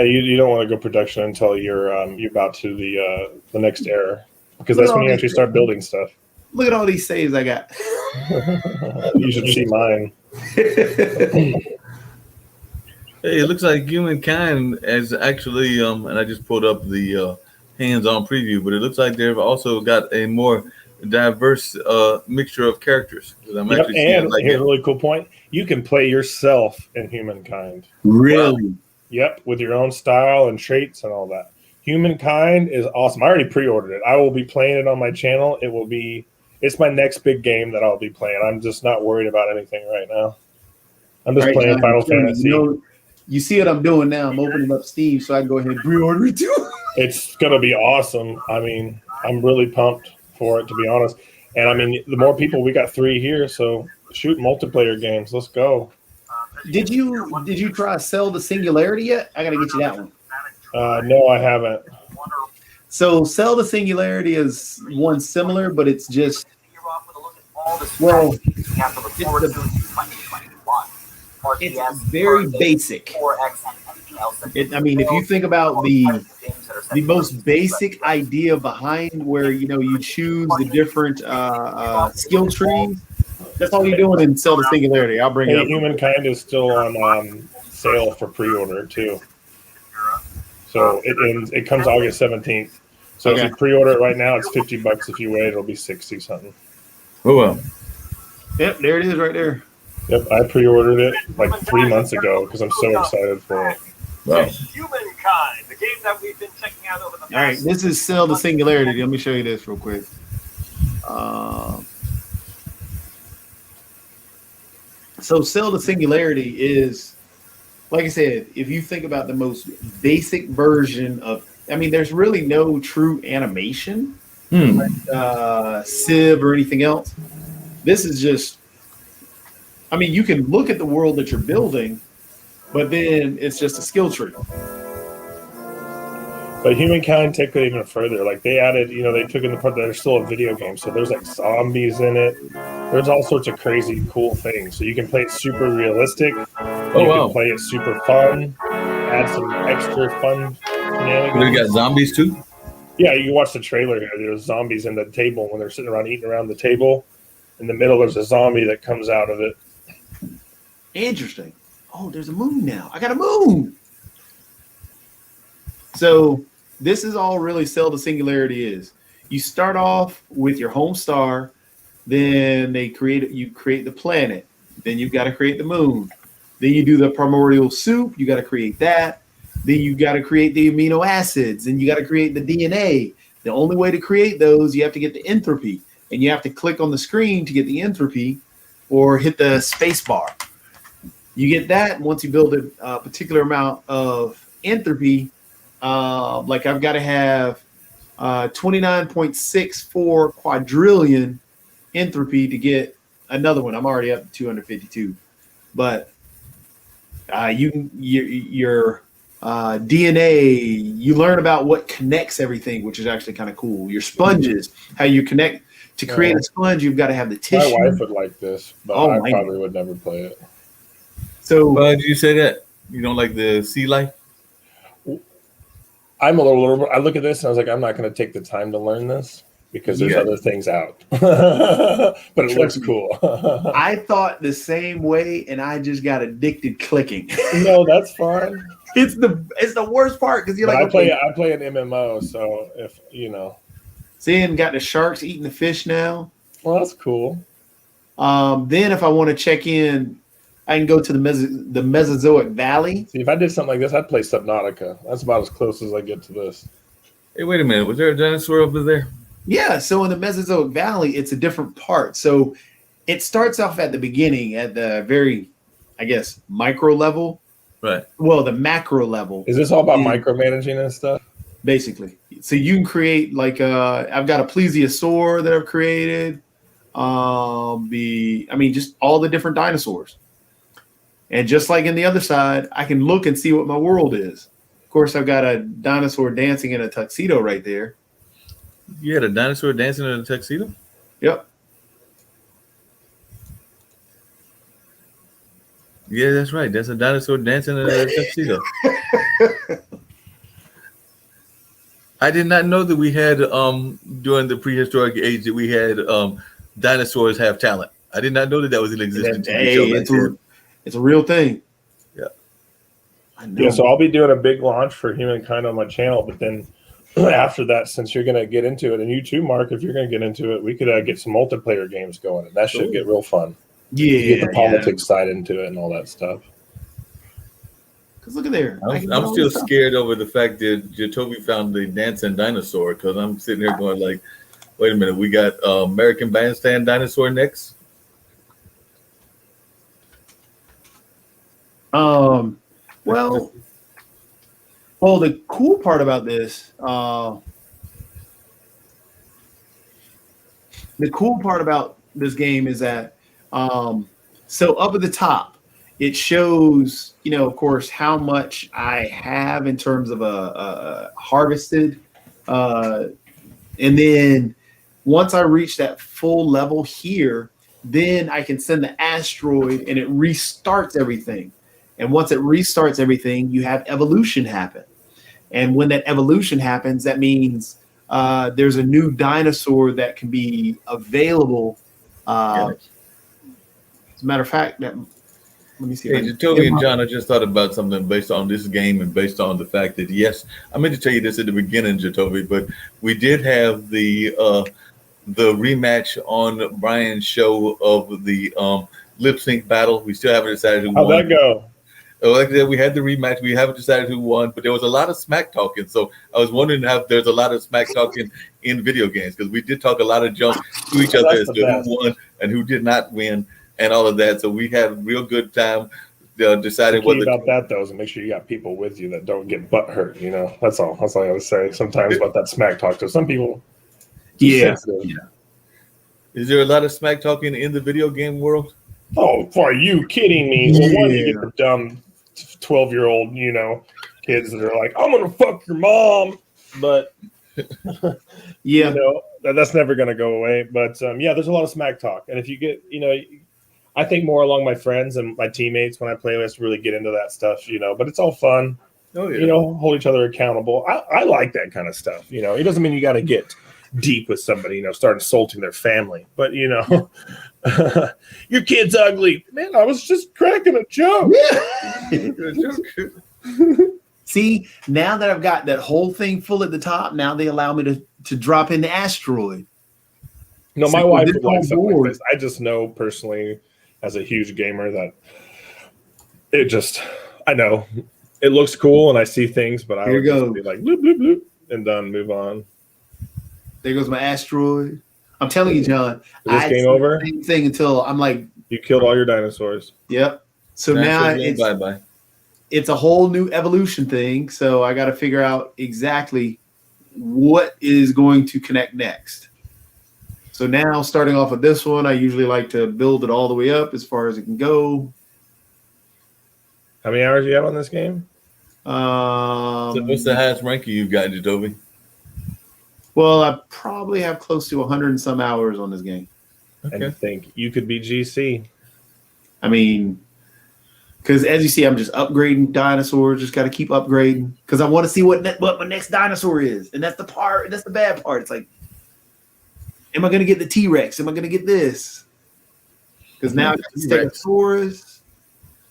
you don't want to go production until you're about to the next era because that's when you actually start building stuff. Look at all these saves I got. You should see mine. Hey, it looks like Humankind has actually, and I just pulled up the hands-on preview, but it looks like they've also got a more diverse mixture of characters. And here's a really cool point. You can play yourself in Humankind. Really? Wow. Yep, with your own style and traits and all that. Humankind is awesome. I already pre-ordered it. I will be playing it on my channel. It's my next big game that I'll be playing. I'm just not worried about anything right now. I'm just playing Final Fantasy. You see what I'm doing now? I'm opening up Steam so I can go ahead and pre-order it too. It's going to be awesome. I mean, I'm really pumped for it, to be honest. And I mean, the more people, we got 3 here, so shoot multiplayer games. Let's go. Did you try Sell the Singularity yet? I got to get you that one. No, I haven't. So Sell the Singularity is one similar, but it's just it's very basic. If you think about the most basic idea behind where you choose the different skill trees, that's all you're doing in Sell the Singularity. I'll bring it up. Humankind is still on sale for pre-order too. So it comes August 17th. So if you pre-order it right now, it's $50. If you wait, it'll be 60 something. Oh well. Yep, there it is right there. Yep, I pre-ordered it like 3 months ago because I'm so excited for it. Wow. Humankind, the game that we've been checking out over the past. All right, this is Sell the Singularity. Let me show you this real quick. So Sell the Singularity is, like I said, if you think about the most basic version of, there's really no true animation, like Civ or anything else. This is just, you can look at the world that you're building, but then it's just a skill tree. But Humankind took it even further. Like they added, they took in the part that there's still a video game. So there's like zombies in it. There's all sorts of crazy, cool things. So you can play it super realistic. You can play it super fun. Add some extra fun shenanigans. We got zombies too? Yeah, you can watch the trailer here. There's zombies in the table when they're sitting around eating around the table. In the middle, there's a zombie that comes out of it. Interesting. Oh, there's a moon now. I got a moon. So this is all really Sell the Singularity is. You start off with your home star, then you create the planet, then you've got to create the moon. Then you do the primordial soup, you got to create that. Then you got to create the amino acids, and you got to create the DNA. The only way to create those, you have to get the entropy. and you have to click on the screen to get the entropy, or hit the space bar. You get that once you build a particular amount of entropy. Like I've got to have 29.64 quadrillion entropy to get another one. I'm already up to 252, but your DNA, you learn about what connects everything, which is actually kind of cool. Your sponges, how you connect to create a sponge, you've got to have the tissue. My wife would like this, but I probably would never play it. So why did you say that? You don't like the sea life? I'm a little. I look at this and I was like, I'm not going to take the time to learn this because there's other things out. But it looks cool. I thought the same way, and I just got addicted clicking. No, that's fine. It's the worst part because you're but like, I play an MMO, so if you know. Seeing got the sharks eating the fish now. Well, that's cool. Then if I want to check in, I can go to the Mesozoic Valley. See, if I did something like this, I'd play Subnautica. That's about as close as I get to this. Hey, wait a minute. Was there a dinosaur over there? Yeah, so in the Mesozoic Valley, it's a different part. So it starts off at the beginning, at the very, I guess, micro level. Right. Well, the macro level. Is this all about micromanaging and stuff? Basically. So you can create like I've got a plesiosaur that I've created. Just all the different dinosaurs. And just like in the other side, I can look and see what my world is. Of course, I've got a dinosaur dancing in a tuxedo right there. You had a dinosaur dancing in a tuxedo? Yep. Yeah, that's right. That's a dinosaur dancing in a tuxedo. I did not know that we had during the prehistoric age that we had dinosaurs have talent. I did not know that was an existing TV show. It's a real thing. Yeah. I know. Yeah, so I'll be doing a big launch for Humankind on my channel, but then after that, since you're going to get into it, and you too, Mark, if you're going to get into it, we could get some multiplayer games going, and that should get real fun. Yeah. You get the politics side into it and all that stuff. Because look at there. I'm still scared over the fact that Jacoby found the dancing dinosaur, because I'm sitting here going like, wait a minute, we got American Bandstand dinosaur next? Well, the cool part about this, game is that, so up at the top, it shows, of course, how much I have in terms of a harvested, and then once I reach that full level here, then I can send the asteroid and it restarts everything. And once it restarts everything, you have evolution happen. And when that evolution happens, that means there's a new dinosaur that can be available. As a matter of fact, let me see. Hey, Jacoby and John, I just thought about something based on this game and based on the fact that, yes, I meant to tell you this at the beginning, Jacoby, but we did have the rematch on Brian's show of the lip sync battle. We still haven't decided who won. How'd that go? Like I said, we had the rematch. We haven't decided who won, but there was a lot of smack talking. So I was wondering if there's a lot of smack talking in video games, because we did talk a lot of junk to each other as to who won and who did not win and all of that. So we had a real good time deciding whether. About that though is to make sure you got people with you that don't get butt hurt. That's all. That's all I would say. Sometimes about that smack talk. So some people. Yeah. Is there a lot of smack talking in the video game world? Oh, are you kidding me? Well, one, you get the dumb 12-year-old, kids that are like, I'm gonna fuck your mom, but that's never gonna go away. But there's a lot of smack talk, and if you get, I think more along my friends and my teammates when I play with really get into that stuff, but it's all fun. Oh yeah. Hold each other accountable. I like that kind of stuff. It doesn't mean you got to get deep with somebody, start insulting their family, but your kid's ugly, man. I was just cracking a joke. See, now that I've got that whole thing full at the top, now they allow me to drop in the asteroid. My wife would like something like this. I just know personally, as a huge gamer, that I know it looks cool and I see things, but I would just be like bloop bloop bloop and done, move on. There goes my asteroid. I'm telling you, John. Is this I game said over? the same thing until I'm like, You killed all your dinosaurs. yep. So now bye. it's a whole new evolution thing. So I got to figure out exactly what is going to connect next. So now, starting off with this one, I usually like to build it all the way up as far as it can go. How many hours do you have on this game? So what's the highest ranking you've gotten, Jadobi? Well, I probably have close to 100 and some hours on this game. And you think you could be GC? I mean, because as you see, I'm just upgrading dinosaurs. Just got to keep upgrading because I want to see what my next dinosaur is, and that's the part. That's the bad part. It's like, am I going to get the T-Rex? Am I going to get this? Because now I got the Stegosaurus.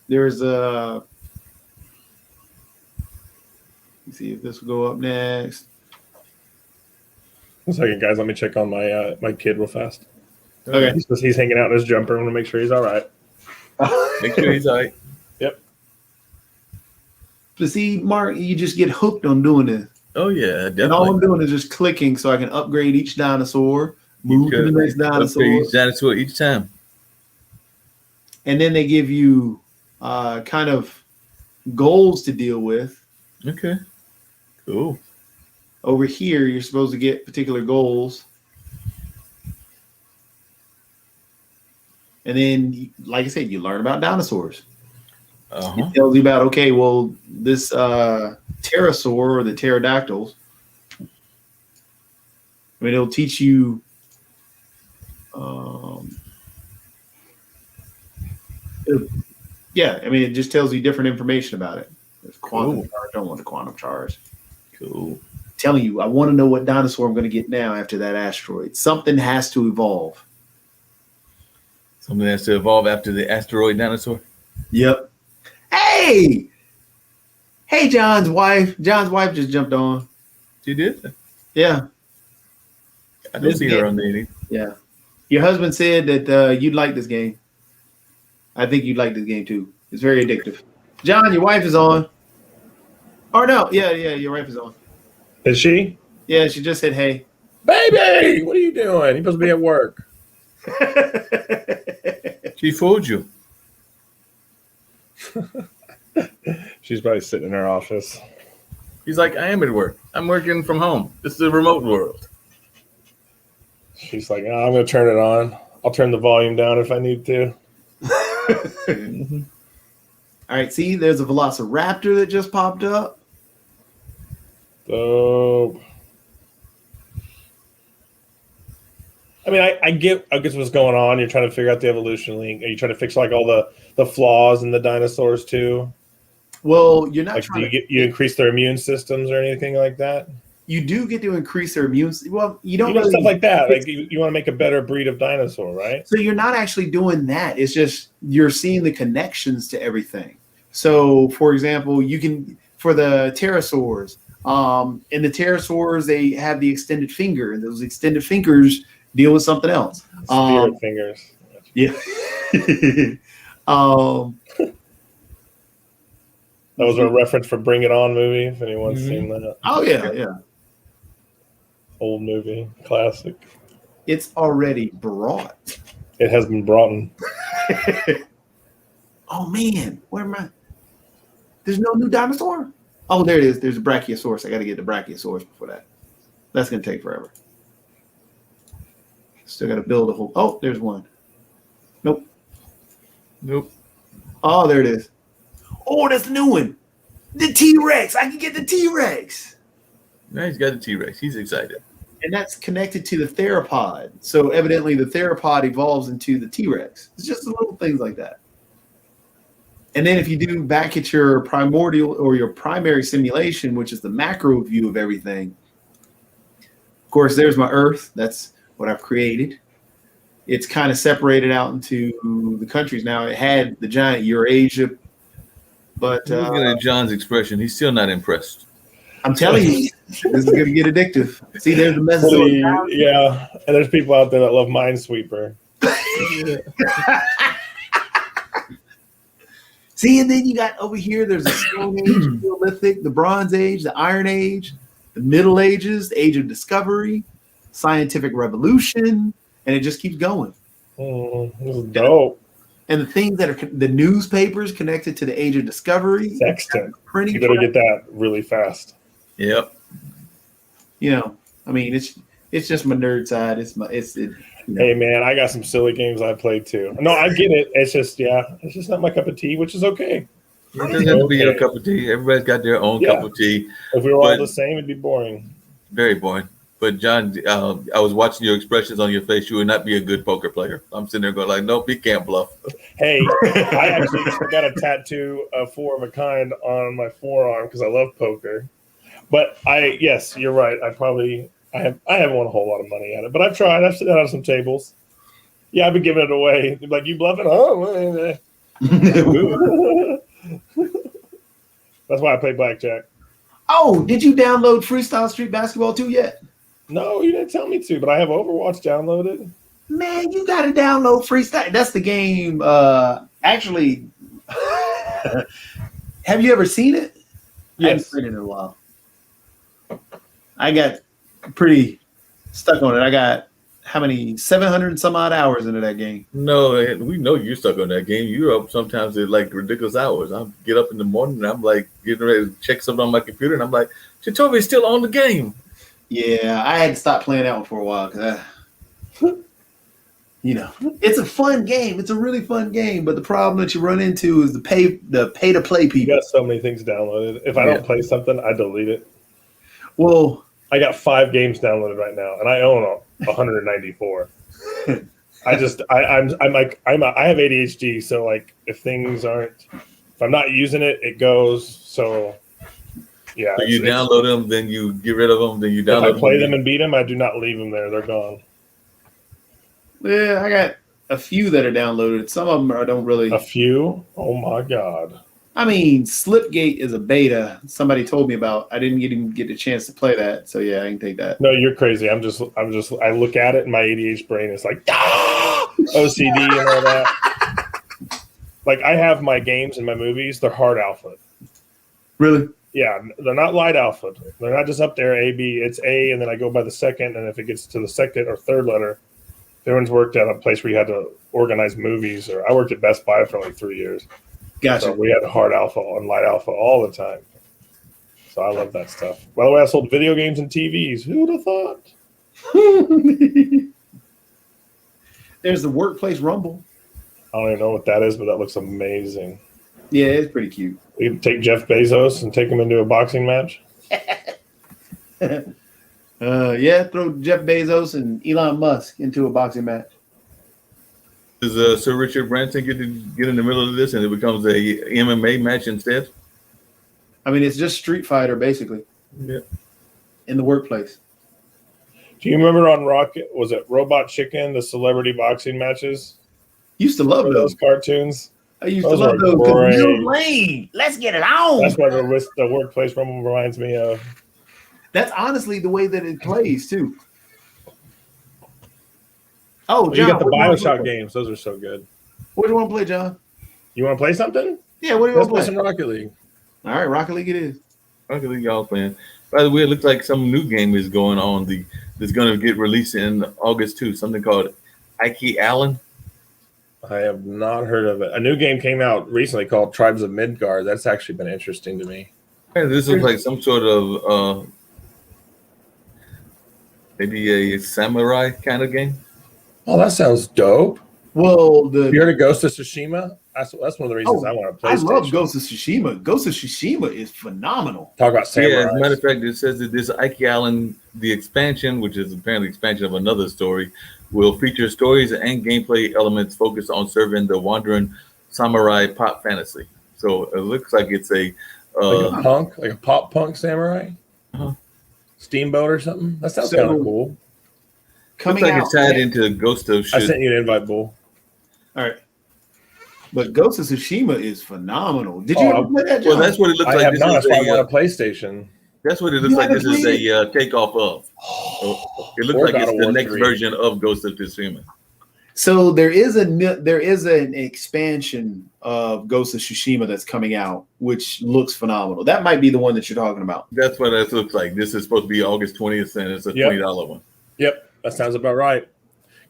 There's a. Let's see if this will go up next. 1 second, guys. Let me check on my my kid real fast. Okay. He's hanging out in his jumper. I want to make sure he's all right. Make sure he's all right. Yep. But see, Mark, you just get hooked on doing this. Oh yeah, definitely. And all I'm doing is just clicking so I can upgrade each dinosaur, move to the next dinosaur. Each dinosaur each time. And then they give you kind of goals to deal with. Okay. Cool. Over here, you're supposed to get particular goals. And then, like I said, you learn about dinosaurs. It tells you about, okay, well, this pterosaur or the pterodactyls, I mean, it'll teach you yeah, I mean, it just tells you different information about it. There's quantum charge. I don't want the quantum charge. Cool. I'm telling you, I want to know what dinosaur I'm going to get now after that asteroid. Something has to evolve. Something has to evolve after the asteroid dinosaur? Yep. Hey, John's wife. John's wife just jumped on. She did? Yeah. I don't see her on the any. Yeah. Your husband said that you'd like this game. I think you'd like this game too. It's very addictive. John, your wife is on. Or no, yeah, your wife is on. Is she? Yeah, she just said, hey. Baby, what are you doing? You're supposed to be at work. She fooled you. She's probably sitting in her office. He's like, I am at work. I'm working from home. This is a remote world. She's like, oh, I'm going to turn it on. I'll turn the volume down if I need to. All right, see, there's a velociraptor that just popped up. So, I mean, I guess what's going on. You're trying to figure out the evolution link. Are you trying to fix like all the flaws in the dinosaurs too? Well, you're not like, trying you increase their immune systems or anything like that? You do get to increase their immune. Well, you don't really, stuff like that. Like you want to make a better breed of dinosaur, right? So you're not actually doing that. It's just you're seeing the connections to everything. So, for example, you can for the pterosaurs. In the pterosaurs, they have the extended finger, and those extended fingers deal with something else. Spirit fingers. Yeah. That was a reference for Bring It On movie, if anyone's seen that. Oh, yeah. Old movie, classic. It's already brought. It has been brought in. Oh, man. Where am I? There's no new dinosaur? Oh, there it is. There's a Brachiosaurus. I got to get the Brachiosaurus before that. That's going to take forever. Still got to build a whole. Oh, there's one. Nope. Oh, there it is. Oh, that's the new one. The T-Rex. I can get the T-Rex. Now he's got the T-Rex. He's excited. And that's connected to the theropod. So evidently the theropod evolves into the T-Rex. It's just little things like that. And then if you do back at your primordial or your primary simulation, which is the macro view of everything, of course, there's my Earth. That's what I've created. It's kind of separated out into the countries now. It had the giant Eurasia, but looking at John's expression, he's still not impressed. I'm telling you, this is going to get addictive. See, there's the message. Yeah, and there's people out there that love Minesweeper. See, and then you got over here, there's the Stone Age, the Neolithic, the Bronze Age, the Iron Age, the Middle Ages, the Age of Discovery, Scientific Revolution, and it just keeps going. This is dope. And the things that are the newspapers connected to the Age of Discovery, Sextant. printing, You better get that really fast. Yep. you know, I mean, it's just my nerd side. Hey man, I got some silly games I played too. No, I get it. It's just it's just not my cup of tea, which is okay. It doesn't have to be your cup of tea. Everybody's got their own cup of tea. If we were all the same, it'd be boring. Very boring. But John, I was watching your expressions on your face. You would not be a good poker player. I'm sitting there going like, nope, he can't bluff. Hey, I actually got a tattoo of 4 of a kind on my forearm because I love poker. But yes, you're right. I haven't won a whole lot of money at it, but I've tried. I've sat on some tables. Yeah, I've been giving it away. Like, you bluffing? Oh, that's why I play blackjack. Oh, did you download Freestyle Street Basketball 2 yet? No, you didn't tell me to, but I have Overwatch downloaded. Man, you got to download Freestyle. That's the game. Actually, have you ever seen it? Yes. I haven't played it in a while. I got pretty stuck on it. I got how many 700 and some odd hours into that game. No, we know you're stuck on that game. You're up sometimes at like ridiculous hours. I get up in the morning and I'm like getting ready to check something on my computer, and I'm like, Chitovi's still on the game. Yeah, I had to stop playing that one for a while because it's a fun game. It's a really fun game, but the problem that you run into is the pay to play You people. got so many things downloaded. If I don't play something, I delete it. Well, I got 5 games downloaded right now, and I own 194. I have ADHD, so like if I'm not using it, it goes. So yeah. So you download them, then you get rid of them, then you download If I play them and beat them, I do not leave them there. They're gone. yeah, I got a few that are downloaded. Some of them I don't really. A few? Oh my god. I mean, Slipgate is a beta. Somebody told me about. I didn't even get a chance to play that, so yeah, I can take that. No, you're crazy. I look at it and my ADHD brain is like OCD and all that. Like, I have my games and my movies, they're hard alpha. Really? Yeah, they're not light alpha. They're not just up there A, B. It's A, and then I go by the second, and if it gets to the second or third letter, if everyone's worked at a place where you had to organize movies, or I worked at Best Buy for like 3 years. Gotcha. So we had hard alpha and light alpha all the time. So I love that stuff. By the way, I sold video games and TVs. Who would have thought? There's the Workplace Rumble. I don't even know what that is, but that looks amazing. Yeah, it's pretty cute. We can take Jeff Bezos and take him into a boxing match. Yeah, throw Jeff Bezos and Elon Musk into a boxing match. Does Sir Richard Branson get in the middle of this and it becomes a MMA match instead? I mean, it's just Street Fighter, basically. Yeah. In the workplace. Do you remember on Rocket, was it Robot Chicken, the celebrity boxing matches? Used to love those cartoons. I used to love those. Great. Bill Lane, let's get it on. That's what the Workplace Rumble reminds me of. That's honestly the way that it plays, too. Oh, John, you got the BioShock games. Those are so good. What do you want to play, John? You want to play something? Yeah, what do you want to play? Let's play some Rocket League. All right, Rocket League it is. Rocket League, y'all playing. By the way, it looks like some new game is going on. That's going to get released in August too. Something called Ike Allen. I have not heard of it. A new game came out recently called Tribes of Midgard. That's actually been interesting to me. And this looks like some sort of maybe a samurai kind of game. Oh, that sounds dope. Well, you heard of Ghost of Tsushima? That's one of the reasons I want to play. I love Ghost of Tsushima. Ghost of Tsushima is phenomenal. Talk about samurai. Yeah, as a matter of fact, it says that this Ike Allen, the expansion, which is apparently expansion of another story, will feature stories and gameplay elements focused on serving the wandering samurai pop fantasy. So it looks like it's like a pop punk samurai, steamboat or something. That sounds kind of cool. Looks like it's tied into Ghost of Tsushima. I sent you an invite, Bull. All right. But Ghost of Tsushima is phenomenal. Did you ever play that, John? Well, that's what it looks like. I have not. That's why I want a PlayStation. That's what it looks like. This is a takeoff of. It looks like it's the next version of Ghost of Tsushima. So there is an expansion of Ghost of Tsushima that's coming out, which looks phenomenal. That might be the one that you're talking about. That's what it looks like. This is supposed to be August 20th, and it's a $20 one. Yep, that sounds about right.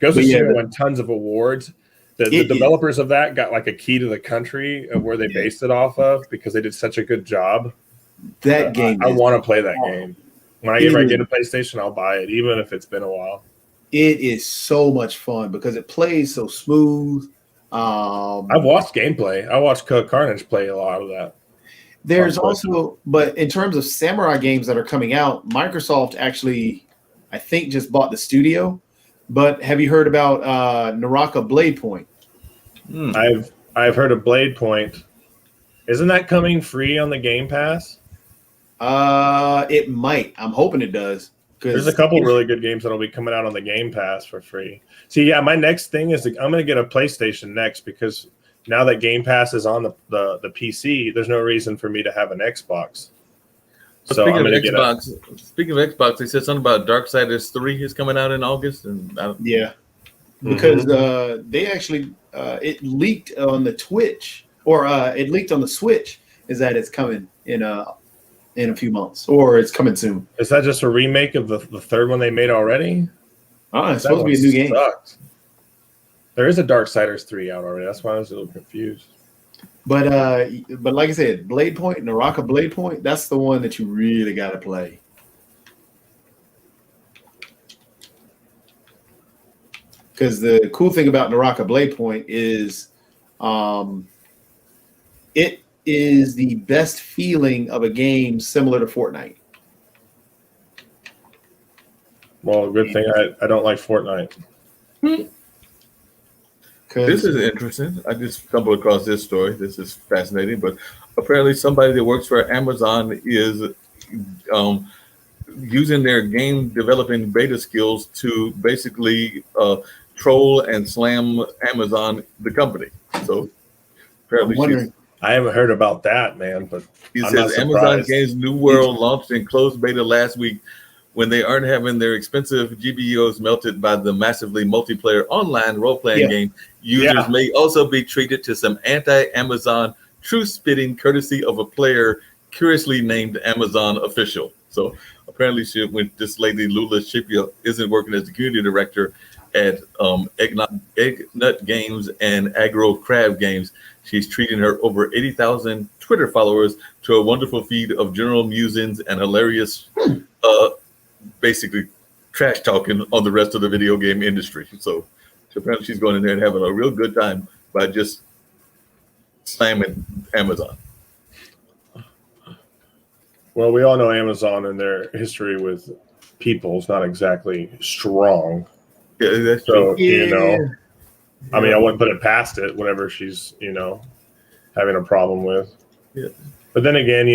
Ghost But of yeah, Tsushima won tons of awards. The developers of that got like a key to the country of where they based it off of because they did such a good job. that game I is want to play that game. When I It ever is- get a PlayStation, I'll buy it, even if it's been a while. it is so much fun because it plays so smooth. I've watched gameplay. I watched Carnage play a lot of that. There's also, but in terms of samurai games that are coming out, Microsoft actually, I think, just bought the studio. But have you heard about Naraka Blade Point? I've heard of Blade Point. Isn't that coming free on the Game Pass? It might. I'm hoping it does. There's a couple really good games that'll be coming out on the Game Pass for free. See, yeah, my next thing is I'm going to get a PlayStation next because now that Game Pass is on the PC, there's no reason for me to have an Xbox. So speaking of Xbox, they said something about Darksiders 3 is coming out in August, and because they actually it leaked on the Twitch or it leaked on the Switch is that it's coming in a few months or it's coming soon. Is that just a remake of the third one they made already? It's supposed to be a new game. There is a Darksiders 3 out already. That's why I was a little confused. But like I said, Blade Point, Naraka Blade Point, that's the one that you really got to play. Because the cool thing about Naraka Blade Point is it is the best feeling of a game similar to Fortnite. Well, good thing I don't like Fortnite. This is interesting. I just stumbled across this story. This is fascinating. But apparently, somebody that works for Amazon is using their game developing beta skills to basically troll and slam Amazon, the company. So apparently, I haven't heard about that, man. But he says Amazon Games New World launched in closed beta last week. When they aren't having their expensive GPUs melted by the massively multiplayer online role-playing game, users may also be treated to some anti-Amazon truth-spitting courtesy of a player curiously named Amazon official. So apparently when this lady, Lula Shipya, isn't working as the community director at Eggnut Games and Agro Crab Games, she's treating her over 80,000 Twitter followers to a wonderful feed of general musings and hilarious basically trash talking on the rest of the video game industry. So apparently she's going in there and having a real good time by just slamming Amazon. Well, we all know Amazon and their history with people is not exactly strong. Yeah, that's so true. you know, I mean, I wouldn't put it past it. Whatever she's having a problem with. Yeah. But then again,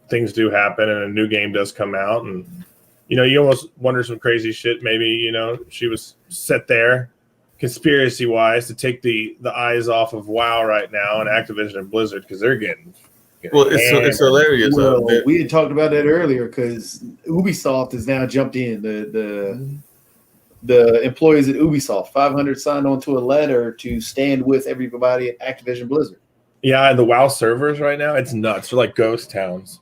things do happen, and a new game does come out, and you almost wonder some crazy shit. Maybe she was set there, conspiracy wise, to take the eyes off of WoW right now and Activision and Blizzard because they're getting. Well, it's hilarious. Well, we had talked about that earlier because Ubisoft has now jumped in. The employees at Ubisoft, 500 signed on to a letter to stand with everybody at Activision Blizzard. Yeah, and the WoW servers right now, it's nuts. They're like ghost towns.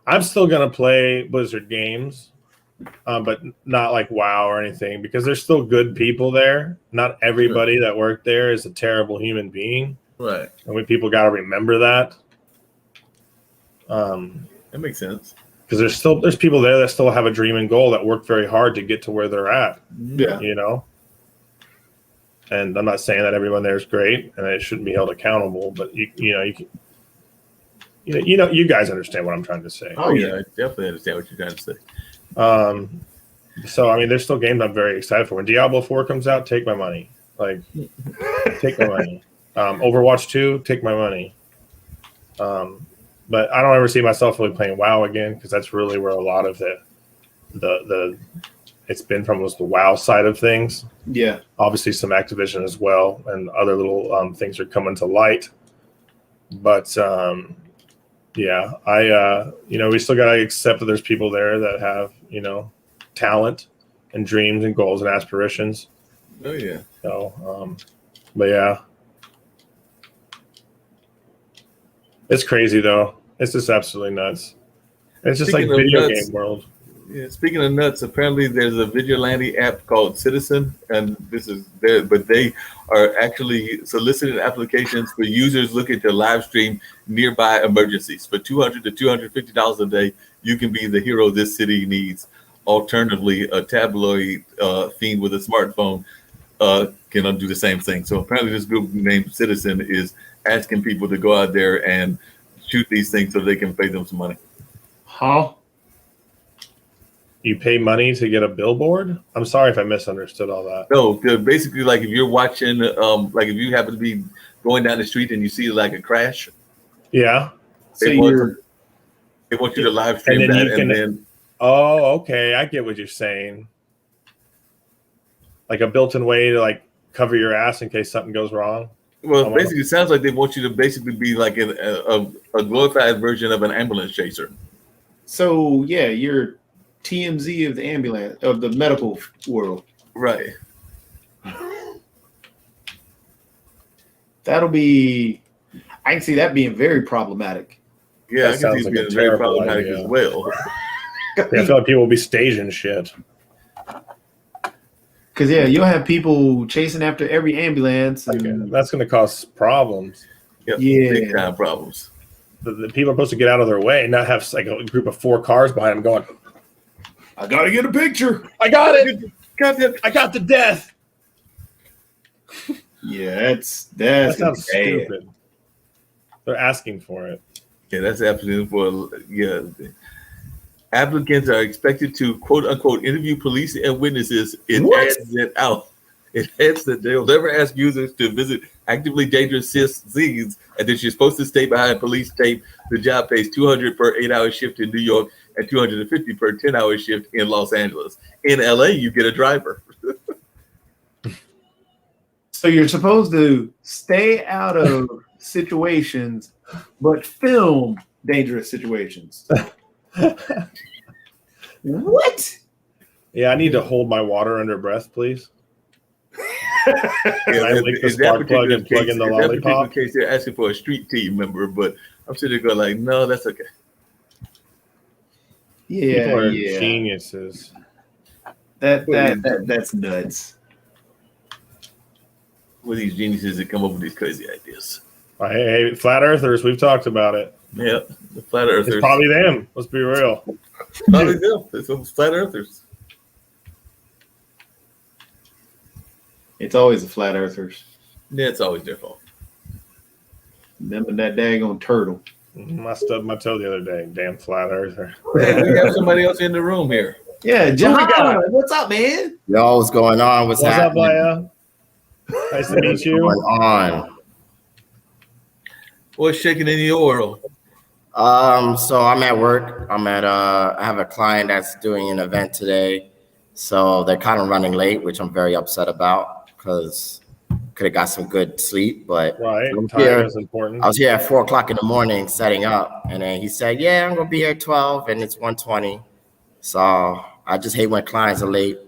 I'm still going to play Blizzard games, but not like WoW or anything because there's still good people there. Not everybody that worked there is a terrible human being. Right. And people got to remember that. That makes sense. Because there's people there that still have a dream and goal that worked very hard to get to where they're at. Yeah. And I'm not saying that everyone there is great and it shouldn't be held accountable, but you guys understand what I'm trying to say. Oh yeah, I definitely understand what you're trying to say. So I mean, there's still games I'm very excited for. When Diablo 4 comes out, take my money. Like, take my money. Overwatch 2, take my money. But I don't ever see myself really playing WoW again because that's really where a lot of the it's been from was the WoW side of things. Yeah. Obviously some Activision as well, and other little things are coming to light. But yeah, we still got to accept that there's people there that have, talent and dreams and goals and aspirations. Oh yeah. So, but yeah, it's crazy though. It's just absolutely nuts. It's just Speaking like of video nuts, game world. Yeah, speaking of nuts, apparently there's a vigilante app called Citizen, and this is there, but they are actually soliciting applications for users looking to live stream nearby emergencies. For $200 to $250 a day, you can be the hero this city needs. Alternatively, a tabloid fiend with a smartphone can do the same thing. So apparently, this group named Citizen is asking people to go out there and shoot these things so they can pay them some money. Huh? You pay money to get a billboard? I'm sorry if I misunderstood all that. No, basically, like if you're watching, like if you happen to be going down the street and you see like a crash, Yeah. So they want you to live stream And then that, you can- and then Oh, okay. I get what you're saying. Like a built-in way to like cover your ass in case something goes wrong. well, basically, it sounds like they want you to basically be like a glorified version of an ambulance chaser. So yeah, you're TMZ of the ambulance of the medical world. Right. That'll be. I can see that being very problematic. Yeah, That I can sounds see it like a being very terrible problematic idea. as well. Yeah, I feel like people will be staging shit. Because yeah, you'll have people chasing after every ambulance, and Okay, that's going to cause problems. Yep, Yeah. big time problems. The people are supposed to get out of their way and not have like a group of 4 cars behind them going, I gotta get a picture. I got it. Goddamn. I got the death. Yeah, that's That sounds bad. stupid. They're asking for it. Yeah, that's absolutely Applicants are expected to quote unquote interview police and witnesses. It adds that they'll never ask users to visit actively dangerous scenes, and that you're supposed to stay behind police tape. The job pays $200 per 8-hour shift in New York and $250 per 10-hour shift in Los Angeles. In LA, you get a driver. So you're supposed to stay out of situations, but film dangerous situations. What? Yeah, I need to hold my water under breath, please. Can I lick the spark plug and plug in the in that particular lollipop? case, they're asking for a street team member, but I'm sitting there going like, no, that's okay. Yeah, People are yeah. geniuses. That's nuts. With these geniuses that come up with these crazy ideas. Hey, flat earthers, we've talked about it. Yeah, the flat earthers. It's probably them. Let's be real. Probably them. It's those flat earthers. It's always the flat earthers. Yeah, it's always their fault. Remember that daggone turtle. I stubbed my toe the other day. Damn flat earther. Hey, we have somebody else in the room here. Yeah, we John, got? what's up, man? Yo, what's going on? What's up, happening? Leia? Nice to meet What's you. going on? What's shaking in your world? So I'm at work. I have a client that's doing an event today. So they're kind of running late, which I'm very upset about because could have got some good sleep. But Right, I'm time here. is important. I was here at 4:00 in the morning setting up, and then he said, "Yeah, I'm gonna be here at 12, and it's 1:20." So I just hate when clients are late.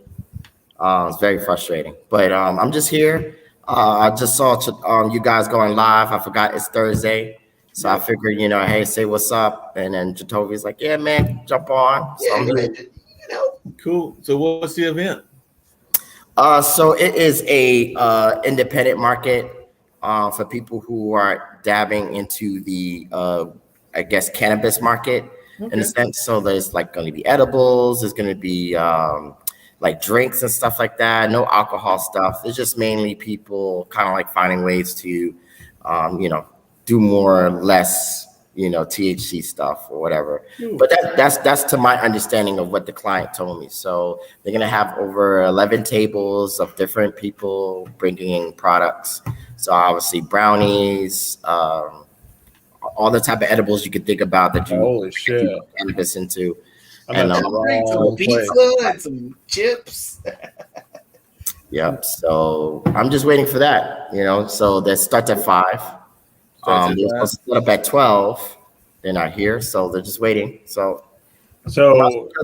It's very frustrating. But I'm just here. I just saw you guys going live. I forgot it's Thursday, so I figured, hey, say what's up. And then Jatovi's like, "Yeah, man, jump on." So I'm here. Cool. So what's the event? So it is a independent market for people who are dabbing into the I guess cannabis market in a sense. So there's like going to be edibles. There's going to be like drinks and stuff like that. No alcohol stuff. It's just mainly people kind of like finding ways to do more or less THC stuff or whatever. But that's to my understanding of what the client told me. So they're gonna have over 11 tables of different people bringing in products. So obviously brownies, all the type of edibles you could think about that you Holy shit. cannabis into. I'm at the wrong place. and some chips. Yep. So I'm just waiting for that. So that starts at 5. They're supposed to set up at 12. They're not here, so they're just waiting. So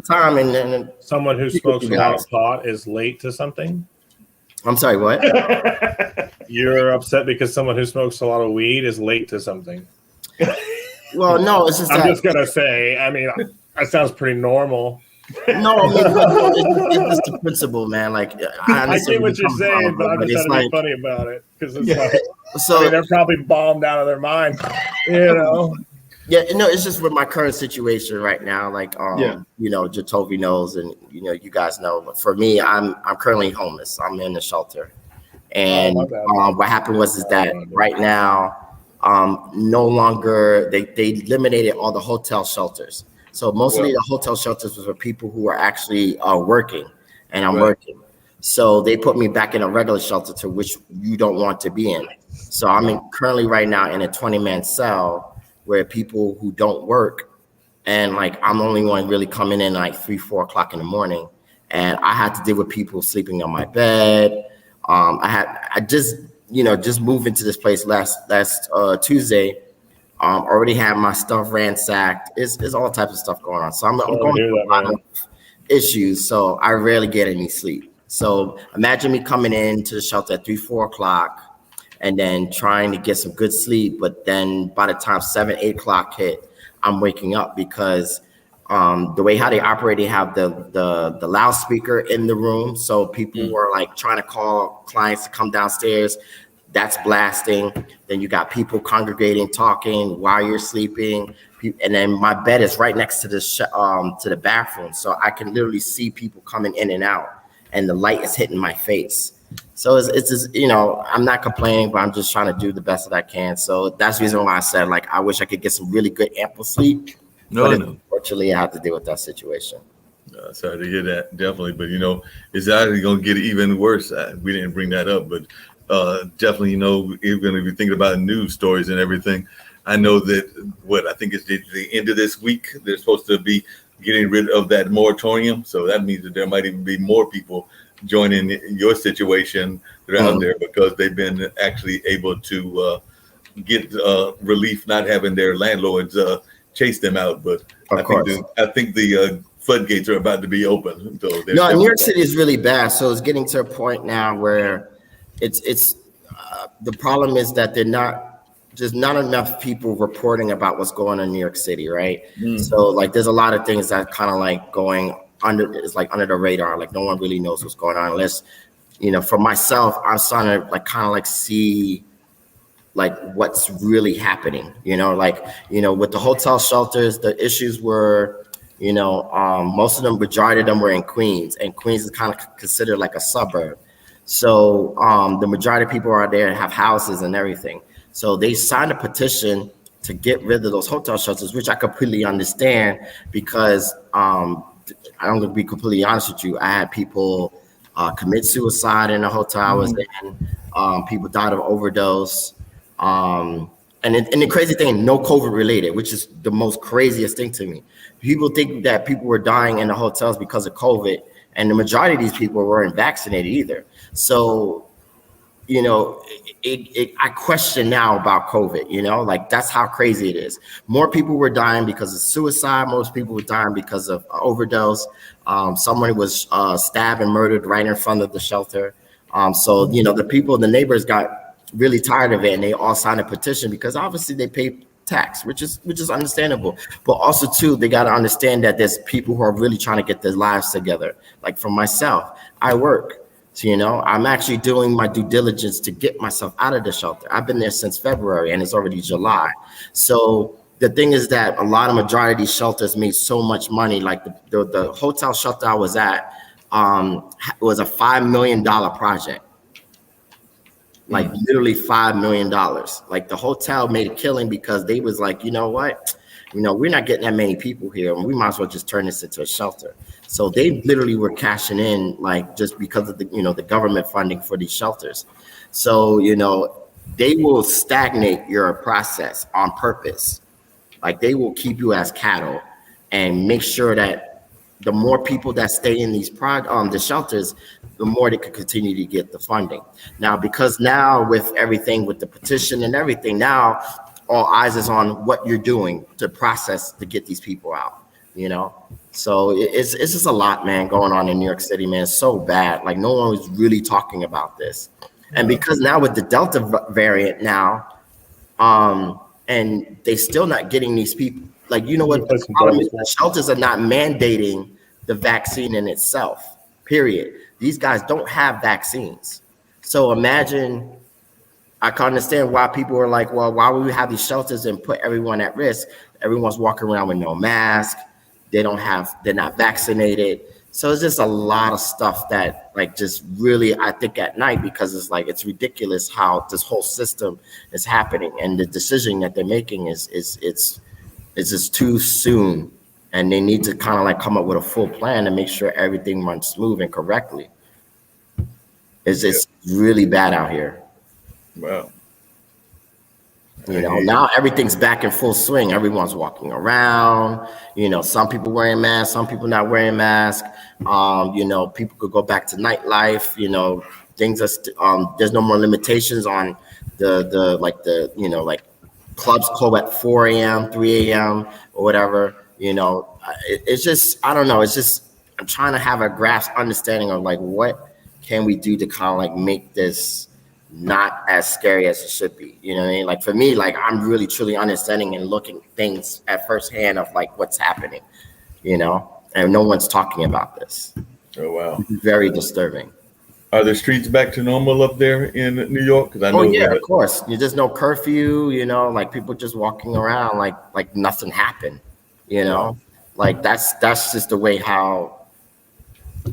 time and someone who smokes a lot of pot is late to something? I'm sorry, what? You're upset because someone who smokes a lot of weed is late to something. Well, no, it's just I'm just gonna say, I mean, that sounds pretty normal. No, I mean, but no, it's just the principle, man. Like, I I understand get where what you're you're coming saying, from, but I'm but just it's trying to be like, funny about it because it's Yeah. like, so I mean, they're probably bombed out of their mind, you know. yeah, no, it's just with my current situation right now. Like, Yeah. you know, Jatovi knows, and you know, you guys know. But for me, I'm currently homeless. I'm in the shelter, Oh, and my bad. what happened was is that right now, no longer they eliminated all the hotel shelters. So mostly Well, the hotel shelters was for people who are actually working, and I'm right, working. So they put me back in a regular shelter to which you don't want to be in. So I'm currently right now in a 20-man cell where people who don't work, and like I'm the only one really coming in like 3, 4 o'clock in the morning, and I had to deal with people sleeping on my bed. I just just moved into this place last Tuesday. Already had my stuff ransacked. It's all types of stuff going on. So I'm Sorry to going hear through that, a lot man. of issues. So I rarely get any sleep. So imagine me coming into the shelter at 3, 4 o'clock and then trying to get some good sleep. But then by the time 7, 8 o'clock hit, I'm waking up because the way how they operate, they have the loudspeaker in the room. So people were like trying to call clients to come downstairs. That's blasting. Then you got people congregating, talking while you're sleeping. And then my bed is right next to the bathroom, so I can literally see people coming in and out, and the light is hitting my face. So it's just, I'm not complaining, but I'm just trying to do the best that I can. So that's the reason why I said, like, I wish I could get some really good ample sleep, no, but I know. unfortunately I have to deal with that situation. Sorry to hear that, definitely. But it's actually going to get even worse. We didn't bring that up, but definitely, even if you're thinking about news stories and everything, I know that what I think is the end of this week, they're supposed to be getting rid of that moratorium. So that means that there might even be more people joining your situation that are out there because they've been actually able to get relief, not having their landlords chase them out. But Of course. I think the floodgates are about to be open. So No, New York City is really bad. So it's getting to a point now where it's the problem is that they're not just not enough people reporting about what's going on in New York City, right? So like there's a lot of things that kind of like going under, it's like under the radar, like no one really knows what's going on unless, for myself, I'm starting to like kind of like see like what's really happening, with the hotel shelters, the issues were, most of them, majority of them were in Queens, and Queens is kind of considered like a suburb. So the majority of people are there have houses and everything. So they signed a petition to get rid of those hotel shelters, which I completely understand because I'm going to be completely honest with you. I had people commit suicide in the hotel I was in. People died of overdose. And the crazy thing, no COVID related, which is the most craziest thing to me. People think that people were dying in the hotels because of COVID, and the majority of these people weren't vaccinated either. So, I question now about COVID, like that's how crazy it is. More people were dying because of suicide. Most people were dying because of overdose. Someone was stabbed and murdered right in front of the shelter. So, the people, the neighbors got really tired of it, and they all signed a petition because obviously they pay tax, which is understandable. But also too, they got to understand that there's people who are really trying to get their lives together. Like for myself, I work. So, I'm actually doing my due diligence to get myself out of the shelter. I've been there since February and it's already July. So the thing is that a lot of majority of these shelters made so much money. Like the hotel shelter I was at was a $5 million project. Like literally $5 million. Like the hotel made a killing because they was like, you know what? We're not getting that many people here, and we might as well just turn this into a shelter. So they literally were cashing in, like just because of the government funding for these shelters. So they will stagnate your process on purpose. Like they will keep you as cattle and make sure that the more people that stay in these the shelters, the more they could continue to get the funding. Now, because now with everything, with the petition and everything, now all eyes is on what you're doing to process to get these people out, So it's just a lot, man, going on in New York City, man. It's so bad. Like no one was really talking about this. And because now with the Delta variant now, and they still not getting these people. Like, what the problem is, the shelters are not mandating the vaccine in itself, period. These guys don't have vaccines. So imagine, I can understand why people are like, well, why would we have these shelters and put everyone at risk? Everyone's walking around with no mask. They're not vaccinated. So it's just a lot of stuff that like just really, I think at night, because it's like, it's ridiculous how this whole system is happening, and the decision that they're making it's just too soon. And they need to kind of like come up with a full plan to make sure everything runs smooth and correctly. It's really bad out here. Wow. You know, now everything's back in full swing. Everyone's walking around. You know, some people wearing masks, some people not wearing masks. You know, people could go back to nightlife. You know, things are there's no more limitations on like clubs close at 4 a.m., 3 a.m. or whatever. You know, it's just, I don't know. It's just, I'm trying to have a grasp understanding of like, what can we do to kind of like make this not as scary as it should be? You know what I mean? Like for me, like I'm really truly understanding and looking things at first hand of like what's happening, you know, and no one's talking about this. Oh, wow. Very disturbing. Are the streets back to normal up there in New York? Because I know. Oh yeah, of course. There's no curfew, you know, like people just walking around like nothing happened, you know, like that's just the way how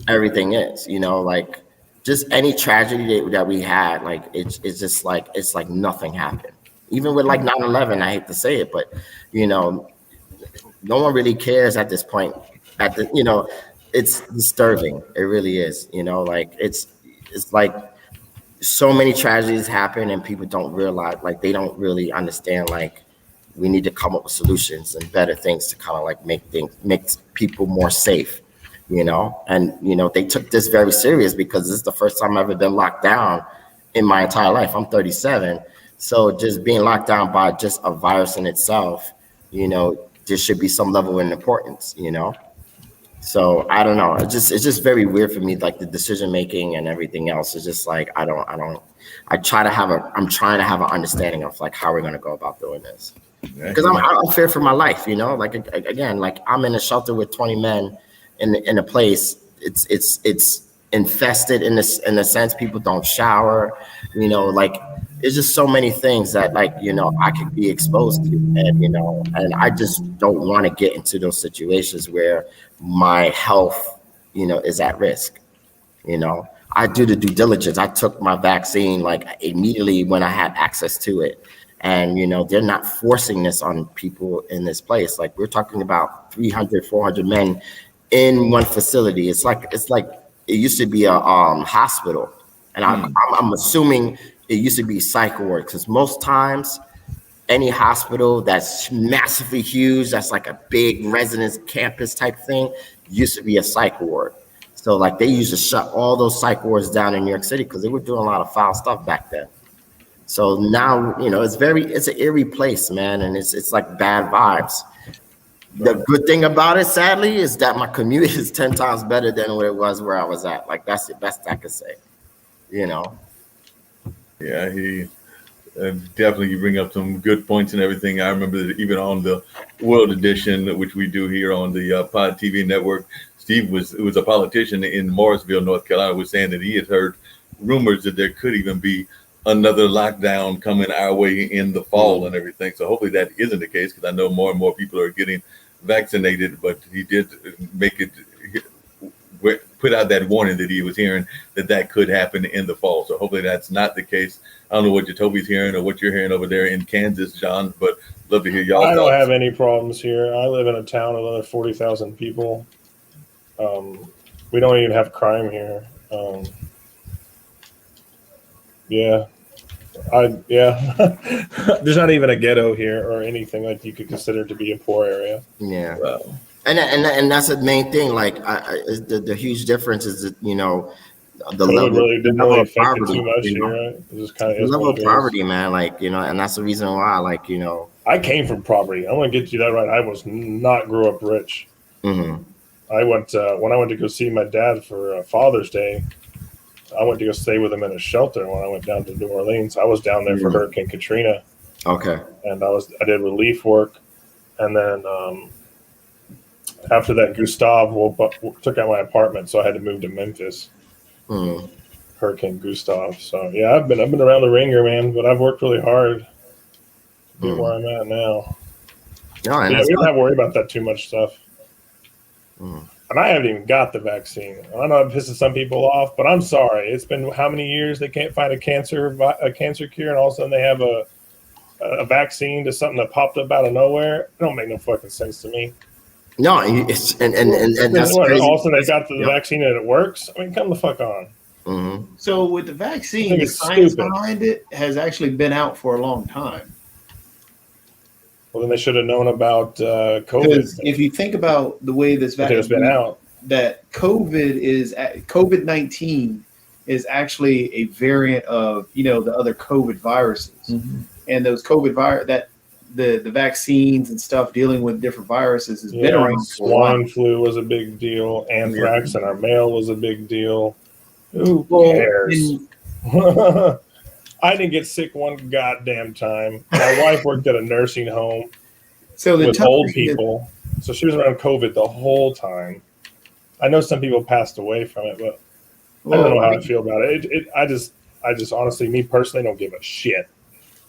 everything is, you know, like just any tragedy that we had, like it's just like, it's like nothing happened. Even with like 9/11, I hate to say it, but you know, no one really cares at this point. You know, it's disturbing. It really is, you know, like it's like so many tragedies happen and people don't realize, like they don't really understand, like we need to come up with solutions and better things to kind of like make people more safe, you know. And you know, they took this very serious because this is the first time I've ever been locked down in my entire life. I'm 37, so just being locked down by just a virus in itself, you know, there should be some level of importance, you know. So I don't know. It's just very weird for me, like the decision making and everything else is just like I'm trying to have an understanding of like how we're gonna go about doing this. Because I'm fear for my life, you know. Like again, like I'm in a shelter with 20 men in a place. It's infested in the sense people don't shower, you know. Like it's just so many things that like, you know, I could be exposed to, and you know, and I just don't want to get into those situations where my health, you know, is at risk. You know, I do the due diligence. I took my vaccine like immediately when I had access to it. And, you know, they're not forcing this on people in this place. Like we're talking about 300, 400 men in one facility. It's like it used to be a hospital. And I'm assuming it used to be psych ward, because most times any hospital that's massively huge, that's like a big residence campus type thing, used to be a psych ward. So like they used to shut all those psych wards down in New York City because they were doing a lot of foul stuff back then. So now, you know, it's an eerie place, man. And it's like bad vibes. The good thing about it, sadly, is that my commute is 10 times better than what it was where I was at. Like that's the best I could say, you know? Yeah, definitely you bring up some good points and everything. I remember that even on the World Edition, which we do here on the Pod TV network, Steve was a politician in Morrisville, North Carolina, was saying that he had heard rumors that there could even be another lockdown coming our way in the fall and everything. So hopefully that isn't the case, because I know more and more people are getting vaccinated, but he did put out that warning that he was hearing that could happen in the fall. So hopefully that's not the case. I don't know what Jacoby's hearing or what you're hearing over there in Kansas, John, but love to hear y'all. I don't have any problems here. I live in a town of another 40,000 people. We don't even have crime here. Yeah. There's not even a ghetto here or anything like you could consider to be a poor area. Yeah. Wow. And that's the main thing. Like the huge difference is that, you know, the level, really didn't really affect poverty, it too much, you know? right? It just kind of the level of poverty, man. Like, you know, and that's the reason why, like, you know, I came from poverty. I want to get you that right. I was not grew up rich. Mm-hmm. I went when I went to go see my dad for Father's Day. I went to go stay with him in a shelter when I went down to New Orleans. I was down there for Hurricane Katrina. Okay. And I did relief work, and then after that, Gustav took out my apartment, so I had to move to Memphis. Hurricane Gustav. So yeah, I've been around the ringer, man. But I've worked really hard to get where I'm at now. No, and Yeah, we don't have to worry about that too much stuff. And I haven't even got the vaccine. I know it pisses some people off, but I'm sorry. It's been how many years they can't find a cancer cure, and all of a sudden they have a vaccine to something that popped up out of nowhere. It don't make no fucking sense to me. No, it's and that's What, crazy. all of a sudden they got the vaccine and it works. I mean, come the fuck on. So with the I vaccine, think the it's science stupid. behind it has actually been out for a long time. Well, then they should have known about Because COVID. if you think about the way this If it's been vaccine, out. that COVID-19 is actually a variant of the other COVID viruses, and those the vaccines and stuff dealing with different viruses has been around for a while. Swine flu was a big deal. Anthrax in our mail was a big deal. Who Well, cares? I didn't get sick one goddamn time. My wife worked at a nursing home So the with tough old thing is- people, so she was around COVID the whole time. I know some people passed away from it, but I don't know how I feel about it. I just honestly, me personally, don't give a shit. I'm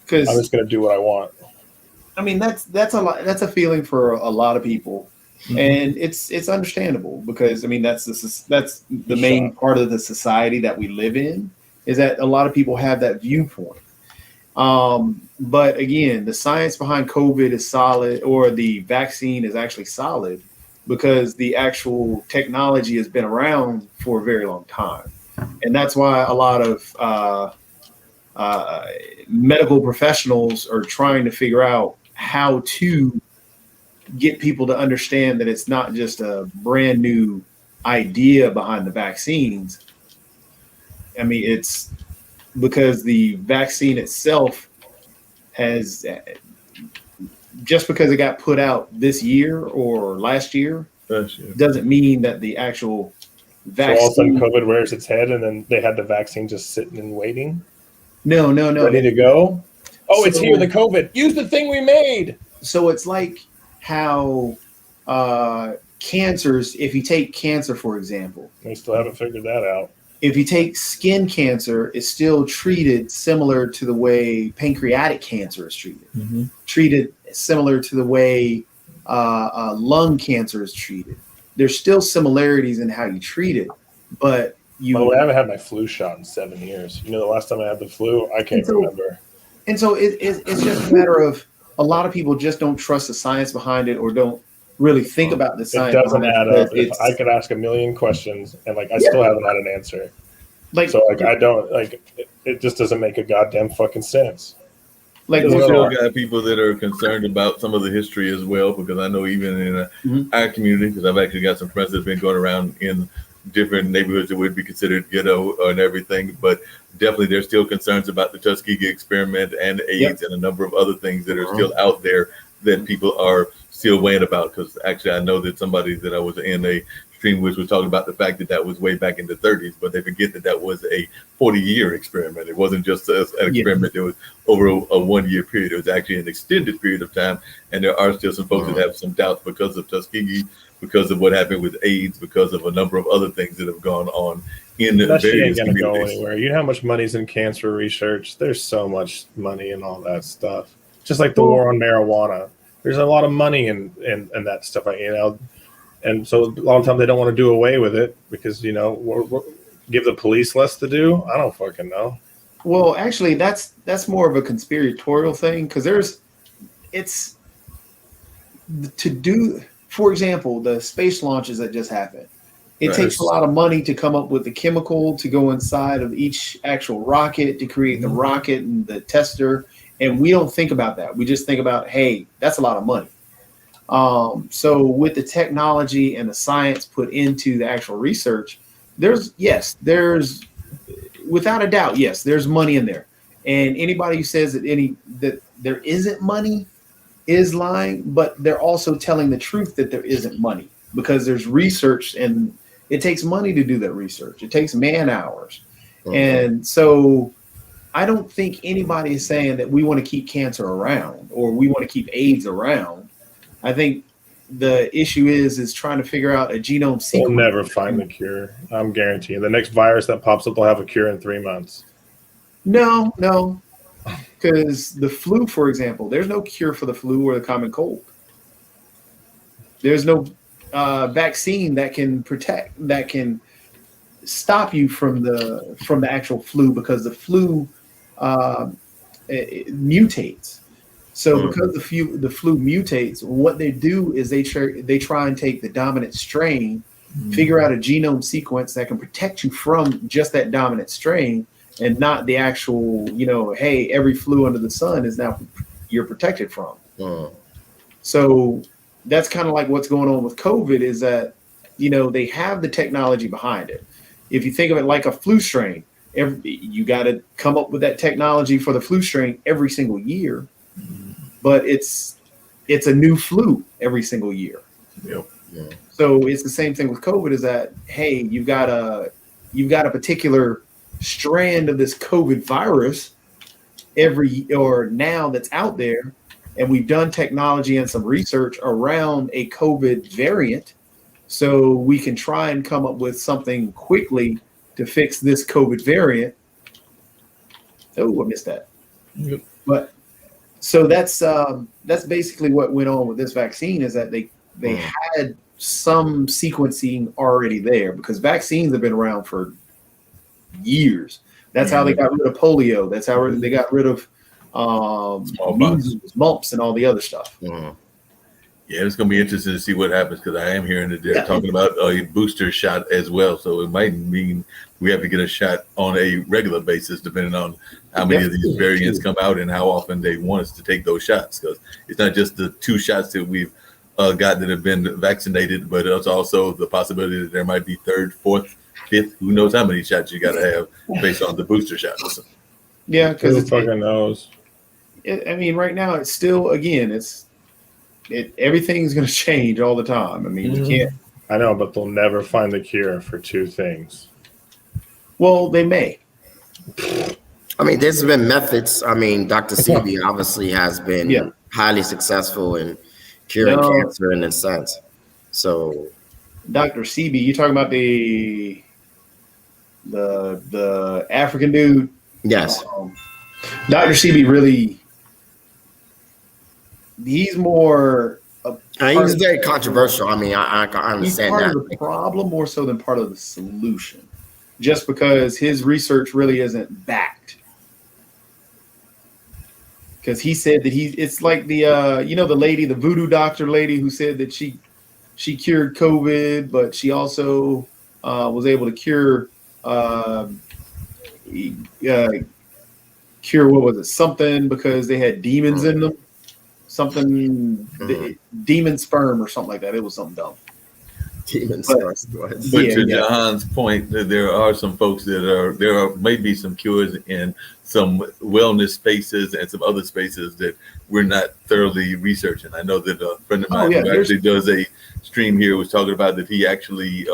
because just gonna do what I want. I mean that's a lot. That's a feeling for a lot of people, and it's understandable because I mean that's the main part of the society that we live in, is that a lot of people have that viewpoint. But again, the science behind COVID is solid, or the vaccine is actually solid, because the actual technology has been around for a very long time, and that's why a lot of medical professionals are trying to figure out how to get people to understand that it's not just a brand new idea behind the vaccines. I mean, it's because the vaccine itself has, just because it got put out this year or last year, doesn't mean that the actual So all of a sudden, vaccine. COVID rears its head, and then they had the vaccine just sitting and waiting, No. ready to go. Oh, it's So- here, the COVID. Use the thing we made. So it's like how cancers, if you take cancer, for example, We still haven't figured that out. if you take skin cancer, it's still treated similar to the way pancreatic cancer is treated, treated similar to the way lung cancer is treated. There's still similarities in how you treat it, but By the way, I haven't had my flu shot in 7 years. You know, the last time I had the flu, I can't remember. And so it's just a matter of a lot of people just don't trust the science behind it, or don't really think about the It science. doesn't behind add it, up. because If I could ask a million questions and I still haven't had an answer. like I don't it just doesn't make a goddamn fucking sense. like We Doesn't still matter. got people that are concerned about some of the history as well, because I know even in our community, because I've actually got some friends that have been going around in different neighborhoods that would be considered ghetto and everything, but definitely there's still concerns about the Tuskegee experiment and AIDS and a number of other things that are still out there that people are still weighing about. Because actually, I know that somebody that I was in a stream with was talking about the fact that that was way back in the 30s, but they forget that that was a 40-year experiment. It wasn't just an experiment that was over a 1 year period. It was actually an extended period of time, and there are still some folks that have some doubts because of Tuskegee, because of what happened with AIDS, because of a number of other things that have gone on in That shit ain't various gonna go communities. anywhere. You know how much money's in cancer research? There's so much money in all that stuff. Just like the war on marijuana. There's a lot of money in that stuff, and so a lot of times they don't want to do away with it because we're give the police less to do. I don't fucking know. Well, actually, that's more of a conspiratorial thing, because it's to do. For example, the space launches that just happened. It takes a lot of money to come up with the chemical to go inside of each actual rocket to create the rocket and the tester, and we don't think about that. We just think about, hey, that's a lot of money. So with the technology and the science put into the actual research, there's without a doubt, yes, there's money in there. And anybody who says that there isn't money is lying, but they're also telling the truth that there isn't money, because there's research, and it takes money to do that research. It takes man hours. And so I don't think anybody is saying that we want to keep cancer around or we want to keep AIDS around. I think the issue is trying to figure out a genome We'll sequence. never find the cure. I'm guaranteeing. The next virus that pops up will have a cure in 3 months. No, no, because the flu, for example, there's no cure for the flu or the common cold. There's no vaccine that can stop you from the actual flu, because the flu it mutates. So because the flu mutates, what they do is they try and take the dominant strain, figure out a genome sequence that can protect you from just that dominant strain, and not the actual, hey, every flu under the sun is now you're protected from. So that's kind of like what's going on with COVID, is that, they have the technology behind it. If you think of it like a flu strain, you got to come up with that technology for the flu strain every single year, but it's a new flu every single year. Yep. Yeah. So it's the same thing with COVID, is that, hey, you've got a particular strand of this COVID virus now that's out there, and we've done technology and some research around a COVID variant, so we can try and come up with something quickly to fix this COVID variant. Oh, I missed that. Yep. But so that's basically what went on with this vaccine, is that they had some sequencing already there, because vaccines have been around for years. That's how they got rid of polio. That's how they got rid of measles, mumps, and all the other stuff. Yeah, it's going to be interesting to see what happens, because I am hearing that they're talking about a booster shot as well. So it might mean we have to get a shot on a regular basis, depending on how many of these variants come out and how often they want us to take those shots. Because it's not just the 2 shots that we've got that have been vaccinated, but it's also the possibility that there might be 3rd, 4th, 5th. Who knows how many shots you got to have based on the booster shots. Yeah, because who fucking knows? I mean, right now it's still, again, everything's going to change all the time. I mean, you can't. I know, but they'll never find the cure for 2 things. Well, they may. I mean, there's been methods. I mean, Dr. Sebi obviously has been highly successful in curing cancer in a sense. So, Dr. Sebi, you talking about the African dude? Yes. Dr. Sebi really. He's more. He's very controversial. I mean, I understand he's part that. of the problem more so than part of the solution, just because his research really isn't backed. Because he said that it's like the the lady, the voodoo doctor lady, who said that she cured COVID, but she also was able to cure what was it, something, because they had demons in them. Something demon sperm or something like that. It was something dumb. Demon sperm. But to John's point, that there are some folks there may be some cures in some wellness spaces and some other spaces that we're not thoroughly researching. I know that a friend of mine who actually does a stream here was talking about that he actually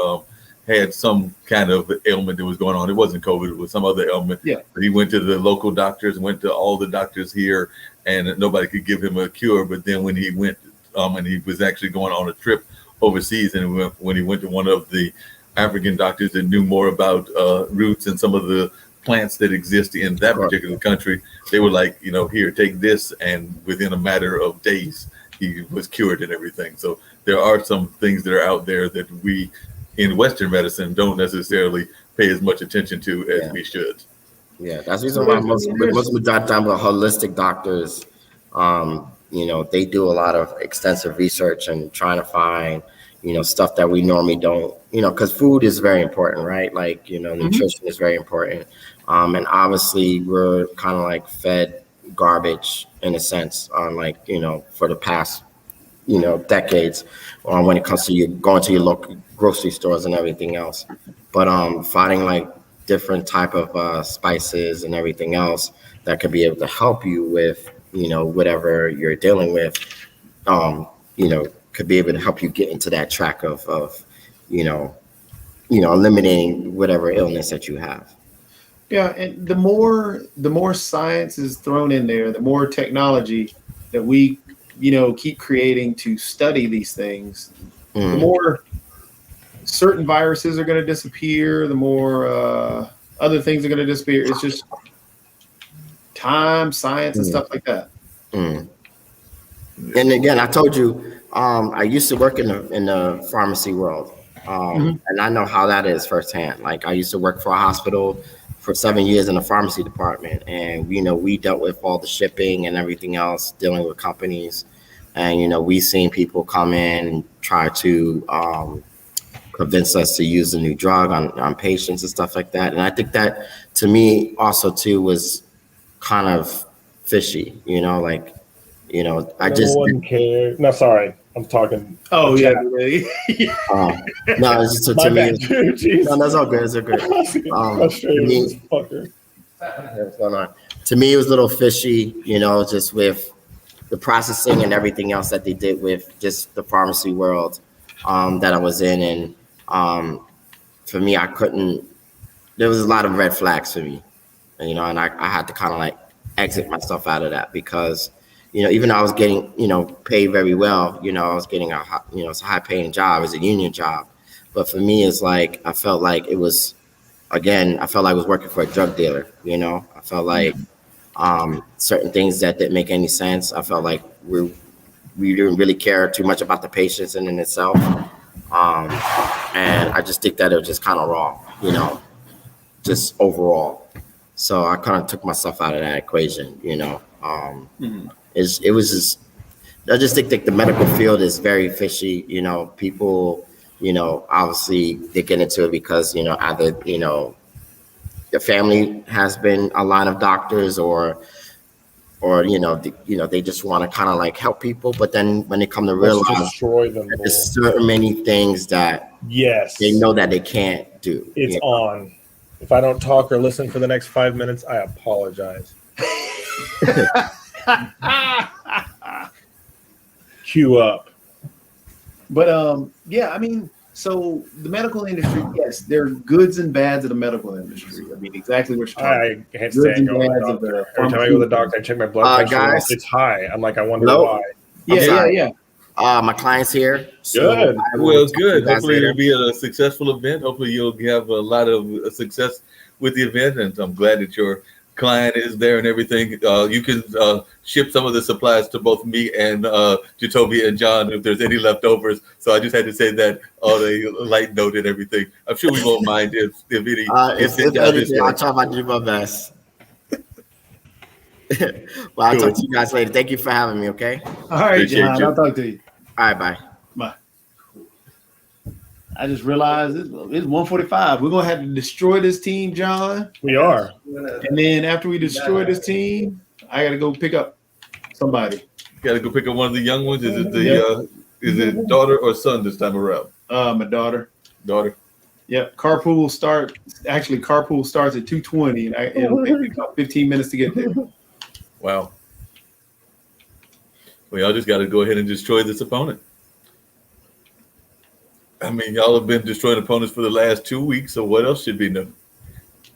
had some kind of ailment that was going on. It wasn't COVID, it was some other ailment. Yeah. But he went to the local doctors, went to all the doctors here, and nobody could give him a cure. But then when he went, and he was actually going on a trip overseas, and when he went to one of the African doctors that knew more about roots and some of the plants that exist in that particular country, they were like, here, take this, and within a matter of days, he was cured and everything. So there are some things that are out there that we, in Western medicine, don't necessarily pay as much attention to as we should. Yeah, that's the reason why most of the holistic doctors, they do a lot of extensive research and trying to find, stuff that we normally don't, because food is very important, right? Like, nutrition is very important. And obviously we're kind of like fed garbage in a sense, for the past, decades, when it comes to you going to your local grocery stores and everything else. But finding like different type of spices and everything else that could be able to help you with, whatever you're dealing with, could be able to help you get into that track of eliminating whatever illness that you have. Yeah, and the more science is thrown in there, the more technology that we keep creating to study these things, the Mm. more certain viruses are going to disappear, the more other things are going to disappear. It's just time, science, and Mm. stuff like that. Mm. And again, I told you, I used to work in the pharmacy world, Mhm. and I know how that is firsthand. Like I used to work for a hospital for 7 years in the pharmacy department, and we dealt with all the shipping and everything else, dealing with companies, and we seen people come in and try to convince us to use a new drug on patients and stuff like that. And I think that to me also too was kind of fishy, like. I just No one cares. No, sorry, I'm talking. Oh the yeah, chat. no, it's just, so My to me, bad, dude. Jeez. no, that's all good. It's all good. I was getting To frustrated with me, this fucker. what's going on? To me, it was a little fishy, just with the processing and everything else that they did with just the pharmacy world that I was in, and for me, I couldn't. There was a lot of red flags for me, and I had to kind of like exit myself out of that because, even though I was getting, paid very well, I was getting it's a high paying job, it's a union job. But for me, it's like, I felt like it was, again, I felt like I was working for a drug dealer, I felt like certain things that didn't make any sense. I felt like we didn't really care too much about the patients in itself. And I just think that it was just kind of wrong, just overall. So I kind of took myself out of that equation, it was just, I just think that the medical field is very fishy. People, obviously they get into it because, either, the family has been a line of doctors or they just want to kind of like help people. But then when they come to Let's realize destroy them. that Bull. there's certain many things that Yes, they know that they can't do. it's on. If I don't talk or listen for the next 5 minutes, I apologize. Cue up. But yeah, I mean, so the medical industry, yes, there are goods and bads of the medical industry. I mean, exactly what you're talking I can't stand going to the bads of doctor. the Every time I go to the doctor, I check my blood pressure. Guys? It's high. I'm like, I wonder Hello? why. Yeah, sorry. yeah. My client's here. So Good. I will Well, talk to good. you guys Hopefully, later. it'll be a successful event. Hopefully, you'll have a lot of success with the event. And I'm glad that your client is there and everything. You can ship some of the supplies to both me and Jacoby and John if there's any leftovers. So I just had to say that on a light note and everything. I'm sure we won't mind if any is If sent down this anything, way. I'll try to do my best. Well, I'll Cool. talk to you guys later. Thank you for having me, okay? All right, Appreciate John, you. I'll talk to you. All right, bye. Bye. I just realized it's 1:45. We're gonna have to destroy this team, John. We are. And then after we destroy this team, I gotta go pick up somebody. Got to go pick up one of the young ones. Is it daughter or son this time around? My daughter. Daughter. Yep. Carpool starts at 2:20, and it'll take me about 15 minutes to get there. Wow. Well, y'all just got to go ahead and destroy this opponent. I mean, y'all have been destroying opponents for the last 2 weeks, so what else should be new?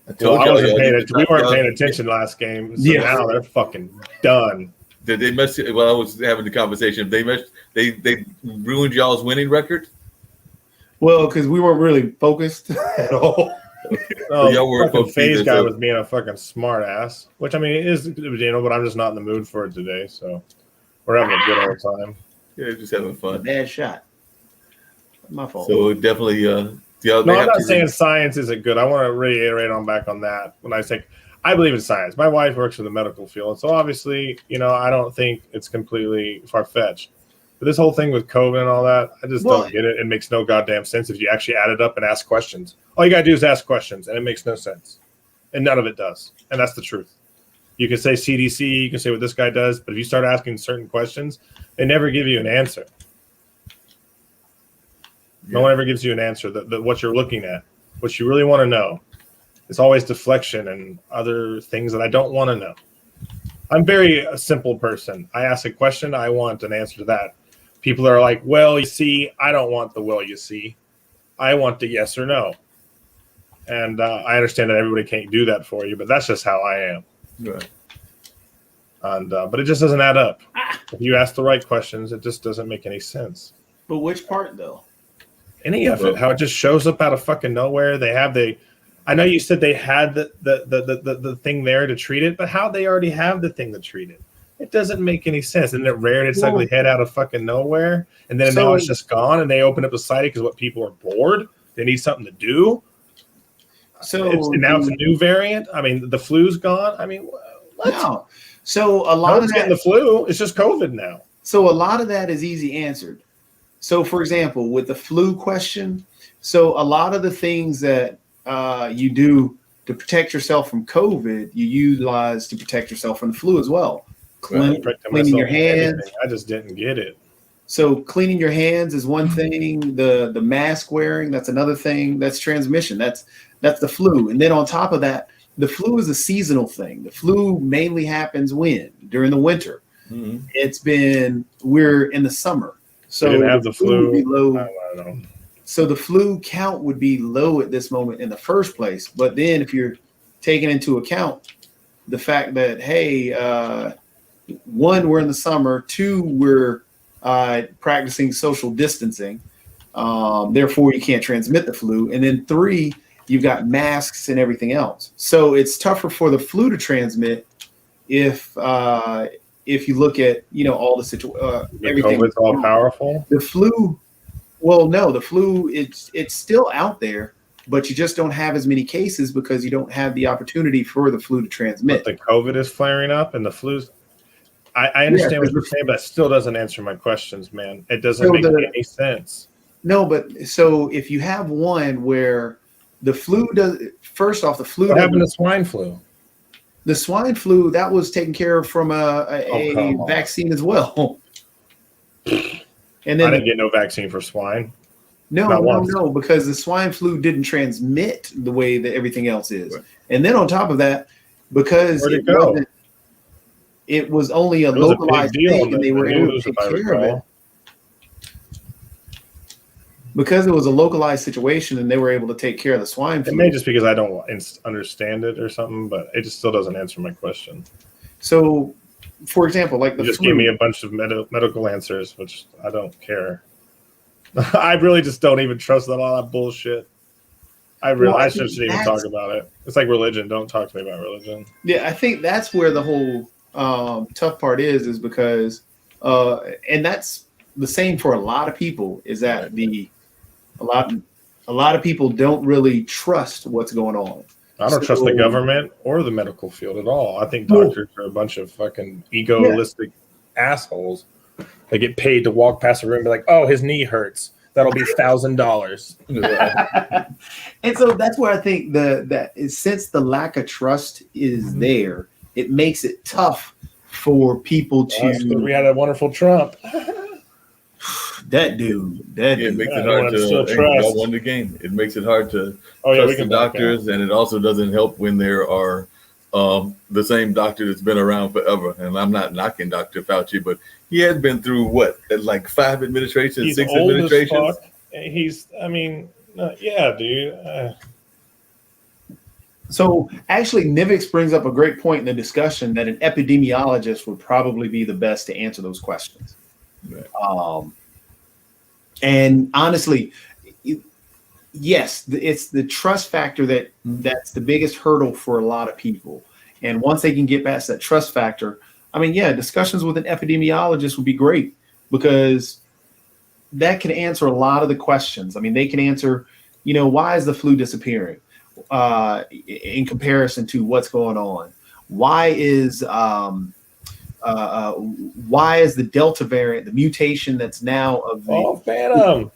I Well, told y'all, we weren't y'all- paying attention last game, so Yeah. now they're fucking done. Did they mess? Well, I was having the conversation. They ruined y'all's winning record. Well, because we weren't really focused at all. Oh, y'all weren't fucking folks phase either, guy so- was being a fucking smart ass. Which I mean, it is but I'm just not in the mood for it today. So we're having a good old time. Yeah, just having A fun. bad shot. My fault. So definitely, y'all. No, they I'm have not to- saying science isn't good. I want to reiterate on back on that. When I say I believe in science, my wife works in the medical field, so obviously, I don't think it's completely far fetched. But this whole thing with COVID and all that, I just don't get it. It makes no goddamn sense if you actually add it up and ask questions. All you gotta do is ask questions, and it makes no sense, and none of it does. And that's the truth. You can say CDC, you can say what this guy does, but if you start asking certain questions, they never give you an answer. No one ever gives you an answer that what you're looking at, what you really want to know. It's always deflection and other things that I don't want to know. I'm a simple person. I ask a question, I want an answer to that. People are like, well, you see, I don't want the well, you see. I want the yes or no. And I understand that everybody can't do that for you, but that's just how I am. Right. And but it just doesn't add up. If you ask the right questions, it just doesn't make any sense. But which part though? Any of it, how it just shows up out of fucking nowhere. I know you said they had the thing there to treat it, but how they already have the thing to treat it? It doesn't make any sense. Isn't it rare its ugly head out of fucking nowhere, and then now it's just gone, and they open up the site because what people are bored, they need something to do. So now it's a new variant. I mean, the flu's gone. I mean, what? No. So a lot of getting the flu. It's just COVID now. So a lot of that is easy answered. So, for example, with the flu question, so a lot of the things that you do to protect yourself from COVID, you utilize to protect yourself from the flu as well. Cleaning your hands. I just didn't get it. So cleaning your hands is one thing. The mask wearing, that's another thing. That's transmission. That's the flu. And then on top of that, the flu is a seasonal thing. The flu mainly happens during the winter. Mm-hmm. We're in the summer. So we didn't have the flu. Would be low. I don't know. So the flu count would be low at this moment in the first place. But then if you're taking into account the fact that, hey, one, we're in the summer, two, we're practicing social distancing, therefore you can't transmit the flu, and then three, you've got masks and everything else. So it's tougher for the flu to transmit if you look at all the everything. COVID's all powerful. The flu, well, no, the flu it's still out there, but you just don't have as many cases because you don't have the opportunity for the flu to transmit. But the COVID is flaring up, and the flu's. I understand what you're saying, but it still doesn't answer my questions, man. It doesn't make any sense. No, but so if you have one where the flu does, first off, the flu. What happened to swine flu? The swine flu that was taken care of from a vaccine as well. And then I didn't get no vaccine for swine. No, because the swine flu didn't transmit the way that everything else is. Right. And then on top of that, because it was only a localized thing, and they were able to take care of it. Because it was a localized situation, and they were able to take care of the swine flu. It may just because I don't understand it or something, but it just still doesn't answer my question. So, for example, like you just gave me a bunch of medical answers, which I don't care. I really just don't even trust that all that bullshit. I shouldn't even talk about it. It's like religion. Don't talk to me about religion. Yeah, I think that's where the whole tough part is because, and that's the same for a lot of people. Is that a lot of people don't really trust what's going on. I don't trust the government or the medical field at all. I think doctors are a bunch of fucking egoistic assholes. They get paid to walk past a room and be like, "Oh, his knee hurts. That'll be $1,000." And so that's where I think since the lack of trust is there, it makes it tough for people to. We had a wonderful Trump. That dude. It makes it hard to trust. Y'all won the game. It makes it hard to trust the doctors, and it also doesn't help when there are the same doctor that's been around forever. And I'm not knocking Dr. Fauci, but he has been through like 5 administrations, 6 administrations. Yeah, dude. So actually, Nivix brings up a great point in the discussion that an epidemiologist would probably be the best to answer those questions. Right. And honestly, yes, it's the trust factor that's the biggest hurdle for a lot of people. And once they can get past that trust factor, discussions with an epidemiologist would be great because that can answer a lot of the questions. They can answer, why is the flu disappearing in comparison to what's going on? Why is the Delta variant, the mutation that's now of the Phantom?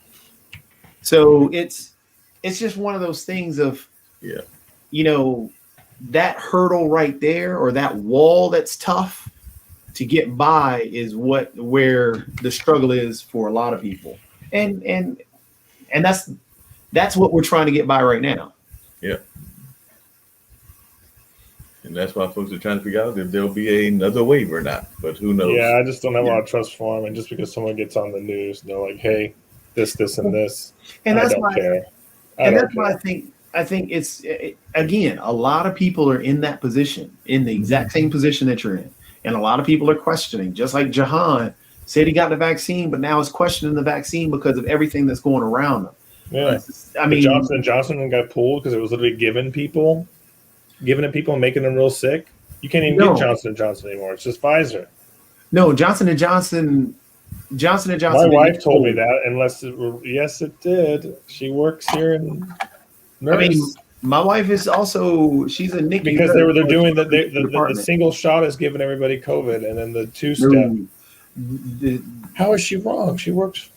So it's just one of those things of, that hurdle right there or that wall that's tough to get by is where the struggle is for a lot of people. And that's what we're trying to get by right now. Yeah. And that's why folks are trying to figure out if there'll be another wave or not. But who knows? Yeah, I just don't have a lot of trust for them. And just because someone gets on the news, they're like, "Hey, this, and this," and I don't care. Why I think it's again, a lot of people are in that position, in the exact same position that you're in. And a lot of people are questioning, just like Jahan said he got the vaccine, but now is questioning the vaccine because of everything that's going around him. Yeah. I mean, Johnson and Johnson got pulled because it was literally giving it people, and making them real sick. You can't even get Johnson and Johnson anymore. It's just Pfizer. No, Johnson and Johnson. My wife told me that. Yes, it did. She works here in nurse. I mean, my wife is also, she's a NICU because they're doing the single shot is giving everybody COVID, and then the two-step. How is she wrong? She works.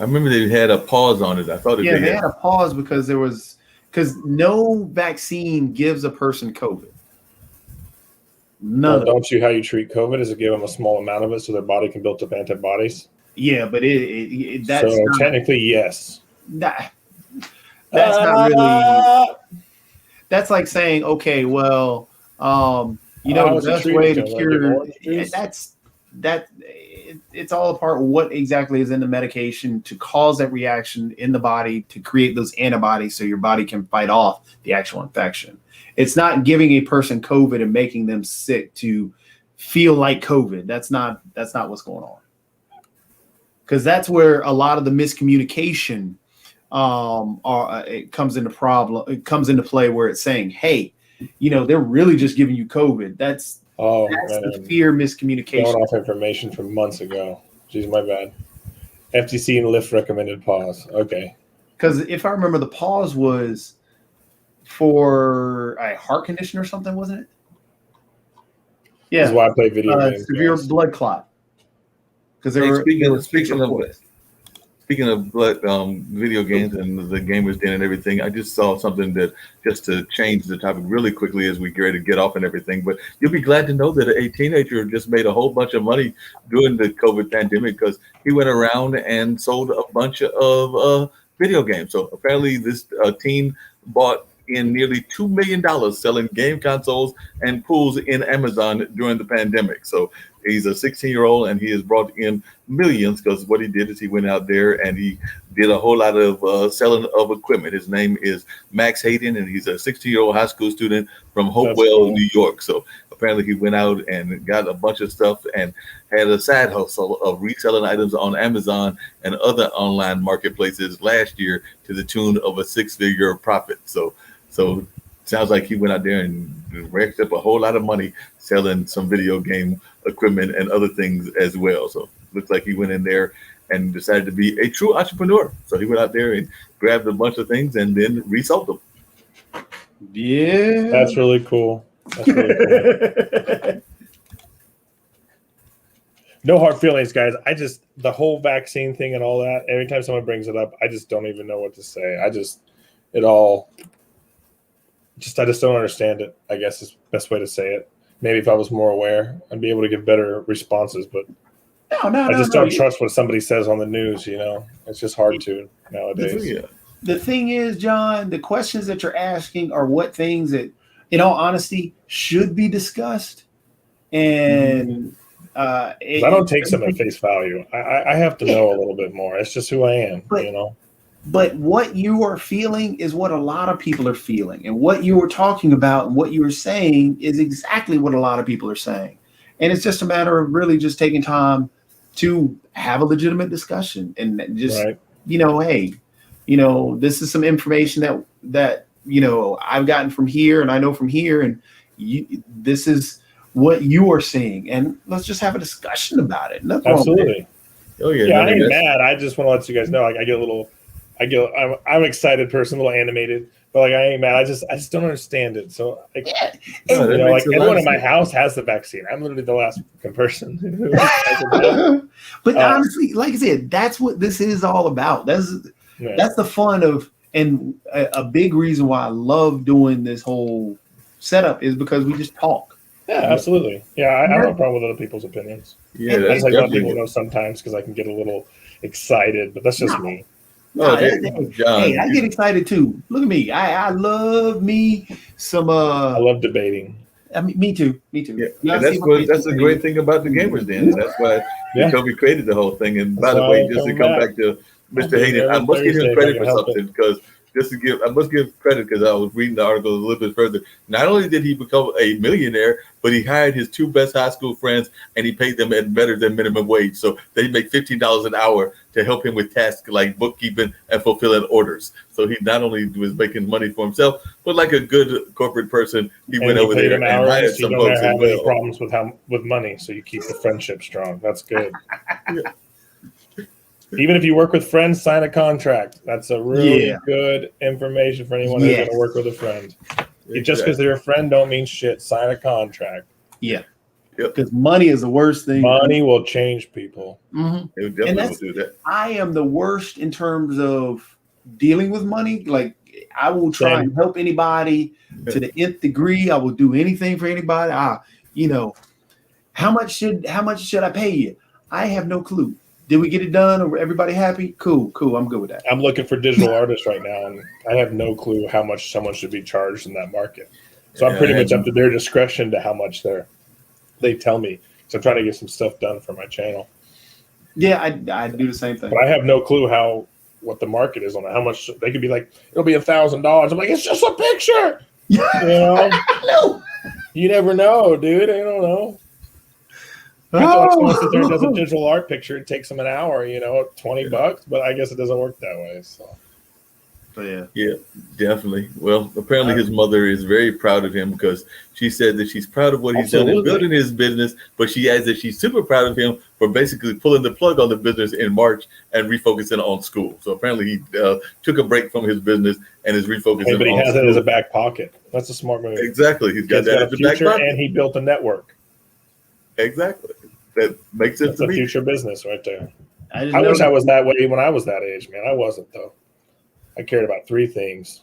I remember they had a pause on it. I thought they had a pause because no vaccine gives a person COVID. None. Don't you how you treat COVID is to give them a small amount of it so their body can build up antibodies? Yeah, but that's so technically yes. That's not really. That's like saying, okay, well, the best way to cure it's all apart what exactly is in the medication to cause that reaction in the body to create those antibodies so your body can fight off the actual infection. It's not giving a person COVID and making them sick to feel like COVID. That's not what's going on. Because that's where a lot of the miscommunication it comes into play, where it's saying, hey, they're really just giving you COVID. That's the fear miscommunication. Going off information from months ago. Jeez, my bad. FTC and Lyft recommended pause. Okay. Because if I remember, the pause was for a heart condition or something, wasn't it? Yeah. This is why I play video games. Severe blood clot. Because Speaking of blood, video games and the gamers den and everything, I just saw something that just to change the topic really quickly as we get ready to get off and everything. But you'll be glad to know that a teenager just made a whole bunch of money during the COVID pandemic because he went around and sold a bunch of video games. So apparently this teen bought in nearly $2 million selling game consoles and pools in Amazon during the pandemic. So he's a 16-year-old and he has brought in millions because what he did is he went out there and he did a whole lot of selling of equipment. His name is Max Hayden and he's a 16-year-old high school student from Hopewell, New York. So apparently he went out and got a bunch of stuff and had a side hustle of reselling items on Amazon and other online marketplaces last year to the tune of a 6-figure profit. So sounds like he went out there and racked up a whole lot of money selling some video game equipment and other things as well. So looks like he went in there and decided to be a true entrepreneur. So he went out there and grabbed a bunch of things and then resold them. Yeah. That's really cool. No hard feelings, guys. The whole vaccine thing and all that, every time someone brings it up, I just don't even know what to say. I just don't understand it, I guess is the best way to say it. Maybe if I was more aware, I'd be able to give better responses, but I just don't trust what somebody says on the news, It's just hard to nowadays. The thing is, John, the questions that you're asking are what things that, in all honesty, should be discussed. And I don't take some at face value. I have to know a little bit more. It's just who I am, But what you are feeling is what a lot of people are feeling. And what you were talking about and what you were saying is exactly what a lot of people are saying. And it's just a matter of really just taking time to have a legitimate discussion and just, hey, this is some information that I've gotten from here and I know from here. And this is what you are seeing. And let's just have a discussion about it. Absolutely. Oh, yeah. I ain't mad. I just want to let you guys know, I'm an excited person, a little animated, but I ain't mad. I just don't understand it. So everyone in my house has the vaccine. I'm literally the last person. But honestly, like I said, that's what this is all about. That's the fun of, and a big reason why I love doing this whole setup is because we just talk. Yeah, absolutely. Yeah, I don't have a problem with other people's opinions. Yeah, I just let people know sometimes because I can get a little excited, but that's just me. Hey, I get excited too. Look at me. I love me some. I love debating. I mean, me too. Yeah. And that's the great thing about the gamers den. And that's why Toby created the whole thing. And by the way, just to come back to Mr. be Hayden, here I every must give him Thursday if I credit can for help it. something because I must give credit because I was reading the article a little bit further. Not only did he become a millionaire, but he hired his two best high school friends and he paid them at better than minimum wage. So they make $15 an hour to help him with tasks like bookkeeping and fulfilling orders. So he not only was making money for himself, but like a good corporate person, he And went you over pay there them and hourly, hired so you some don't folks as have any well. problems with money. So you keep the friendship strong. That's good. Even if you work with friends, sign a contract. That's a really good information for anyone who's going to work with a friend. Just because they're a friend don't mean shit. Sign a contract. Yeah. Because money is the worst thing. Money will change people. Mm-hmm. It definitely will do that. I am the worst in terms of dealing with money. Like I will try and help anybody to the nth degree. I will do anything for anybody. How much should I pay you? I have no clue. Did we get it done? Or everybody happy? Cool. I'm good with that. I'm looking for digital artists right now, and I have no clue how much someone should be charged in that market. So I'm pretty much up to their discretion to how much they tell me. So I'm trying to get some stuff done for my channel. Yeah, I do the same thing. But I have no clue what the market is on it. How much they could be like, it'll be $1,000. I'm like, it's just a picture. No. You never know, dude. I don't know. Someone sits there and does a digital art picture. It takes them an hour, $20, but I guess it doesn't work that way. So, yeah, definitely. Well, apparently his mother is very proud of him because she said that she's proud of what he's done in building his business, but she adds that she's super proud of him for basically pulling the plug on the business in March and refocusing on school. So apparently he took a break from his business and is refocusing. But he has it as a back pocket. That's a smart move. Exactly, he's got that as a back pocket, and he built a network. Exactly. That makes sense to me. That's a future business right there. I wish I was that way when I was that age, man. I wasn't, though. I cared about three things.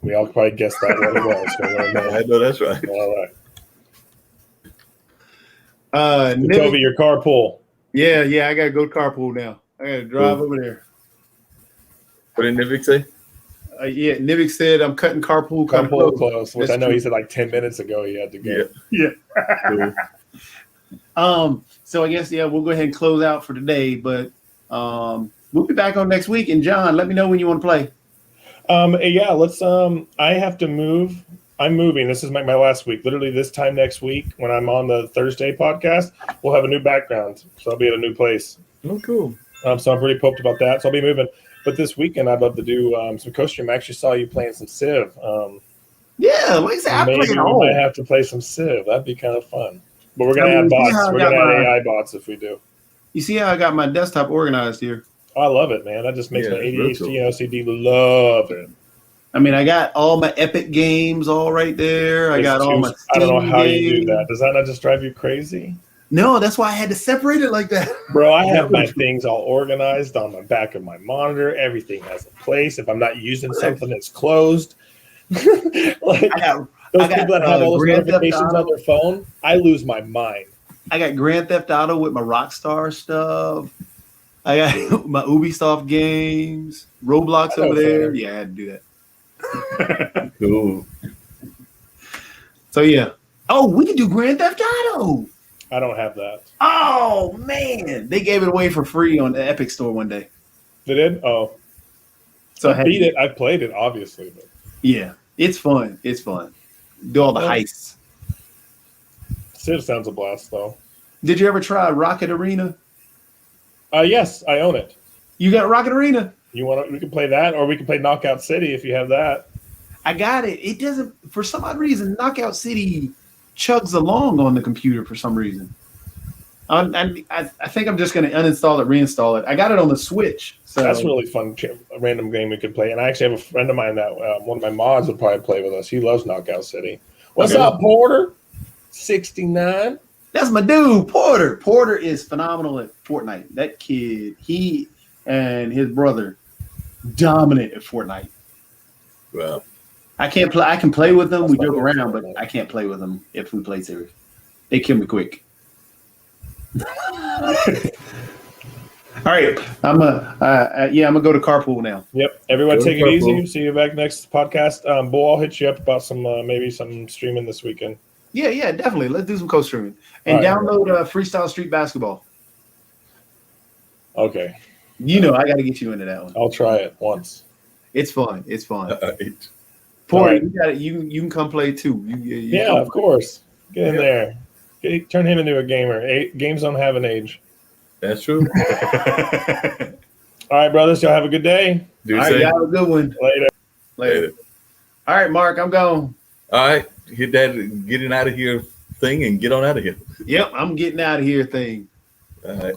We all probably guessed that what it was. I know that's right. All right. Toby, your carpool. Yeah, I got to go carpool now. I got to drive over there. What did Nivik say? Yeah, Nivik said I'm cutting carpool close, which I know he said like 10 minutes ago he had to go. Yeah. So I guess we'll go ahead and close out for today, but we'll be back on next week. And John, let me know when you want to play. Let's I have to move. I'm moving. This is my last week. Literally this time next week when I'm on the Thursday podcast, we'll have a new background. So I'll be at a new place. Oh, cool. So I'm pretty pumped about that. So I'll be moving. But this weekend I'd love to do some co-stream. I actually saw you playing some Civ. Like I said, I play maybe we might have to play some Civ. That'd be kind of fun. But we're gonna add bots. We're gonna add AI bots if we do. You see how I got my desktop organized here? Oh, I love it, man. That just makes my ADHD and OCD love it. I mean, I got all my Epic games all right there. I got all my Steam I don't know how games. you do that. Does that not just drive you crazy? No, that's why I had to separate it like that. Bro, I have my things all organized on the back of my monitor. Everything has a place. If I'm not using something, it's closed. Like those people that have all those notifications on their phone, I lose my mind. I got Grand Theft Auto with my Rockstar stuff. I got my Ubisoft games, Roblox over there. Yeah, I had to do that. Cool. So yeah. Oh, we can do Grand Theft Auto. I don't have that. Oh man, they gave it away for free on the Epic Store one day. They did? Oh, so I beat it. I played it, obviously. But. Yeah, it's fun. It's fun. Do all the heists. Civ sounds a blast, though. Did you ever try Rocket Arena? Yes, I own it. You got Rocket Arena? You want? We can play that, or we can play Knockout City if you have that. I got it. It doesn't, for some odd reason, Knockout City chugs along on the computer for some reason. I think I'm just going to uninstall it, reinstall it. I got it on the Switch. So that's a really fun random game we could play. And I actually have a friend of mine that one of my mods would probably play with us. He loves Knockout City. What's up, Porter? 69. That's my dude, Porter. Porter is phenomenal at Fortnite. That kid, he and his brother dominant at Fortnite. Wow. I can't play. I can play with them. We joke around, but I can't play with them if we play serious. They kill me quick. All right, I'm gonna go to carpool now. Yep, everyone take it easy. See you back next podcast. Bull, I'll hit you up about some maybe some streaming this weekend. Yeah, definitely. Let's do some co-streaming and download Freestyle Street Basketball. Okay. You know, I got to get you into that one. I'll try it once. It's fun. It's fun. Right. Porter, Right. you got it. You can come play too. You Yeah, come of course. Get in Yeah. there. Turn him into a gamer. Games don't have an age. That's true. All right, brothers. Y'all have a good day. Do All right, say y'all have a good one. Later. Later. All right, Mark, I'm gone. all right, hit that getting out of here thing and get on out of here. Yep, I'm getting out of here thing. All right.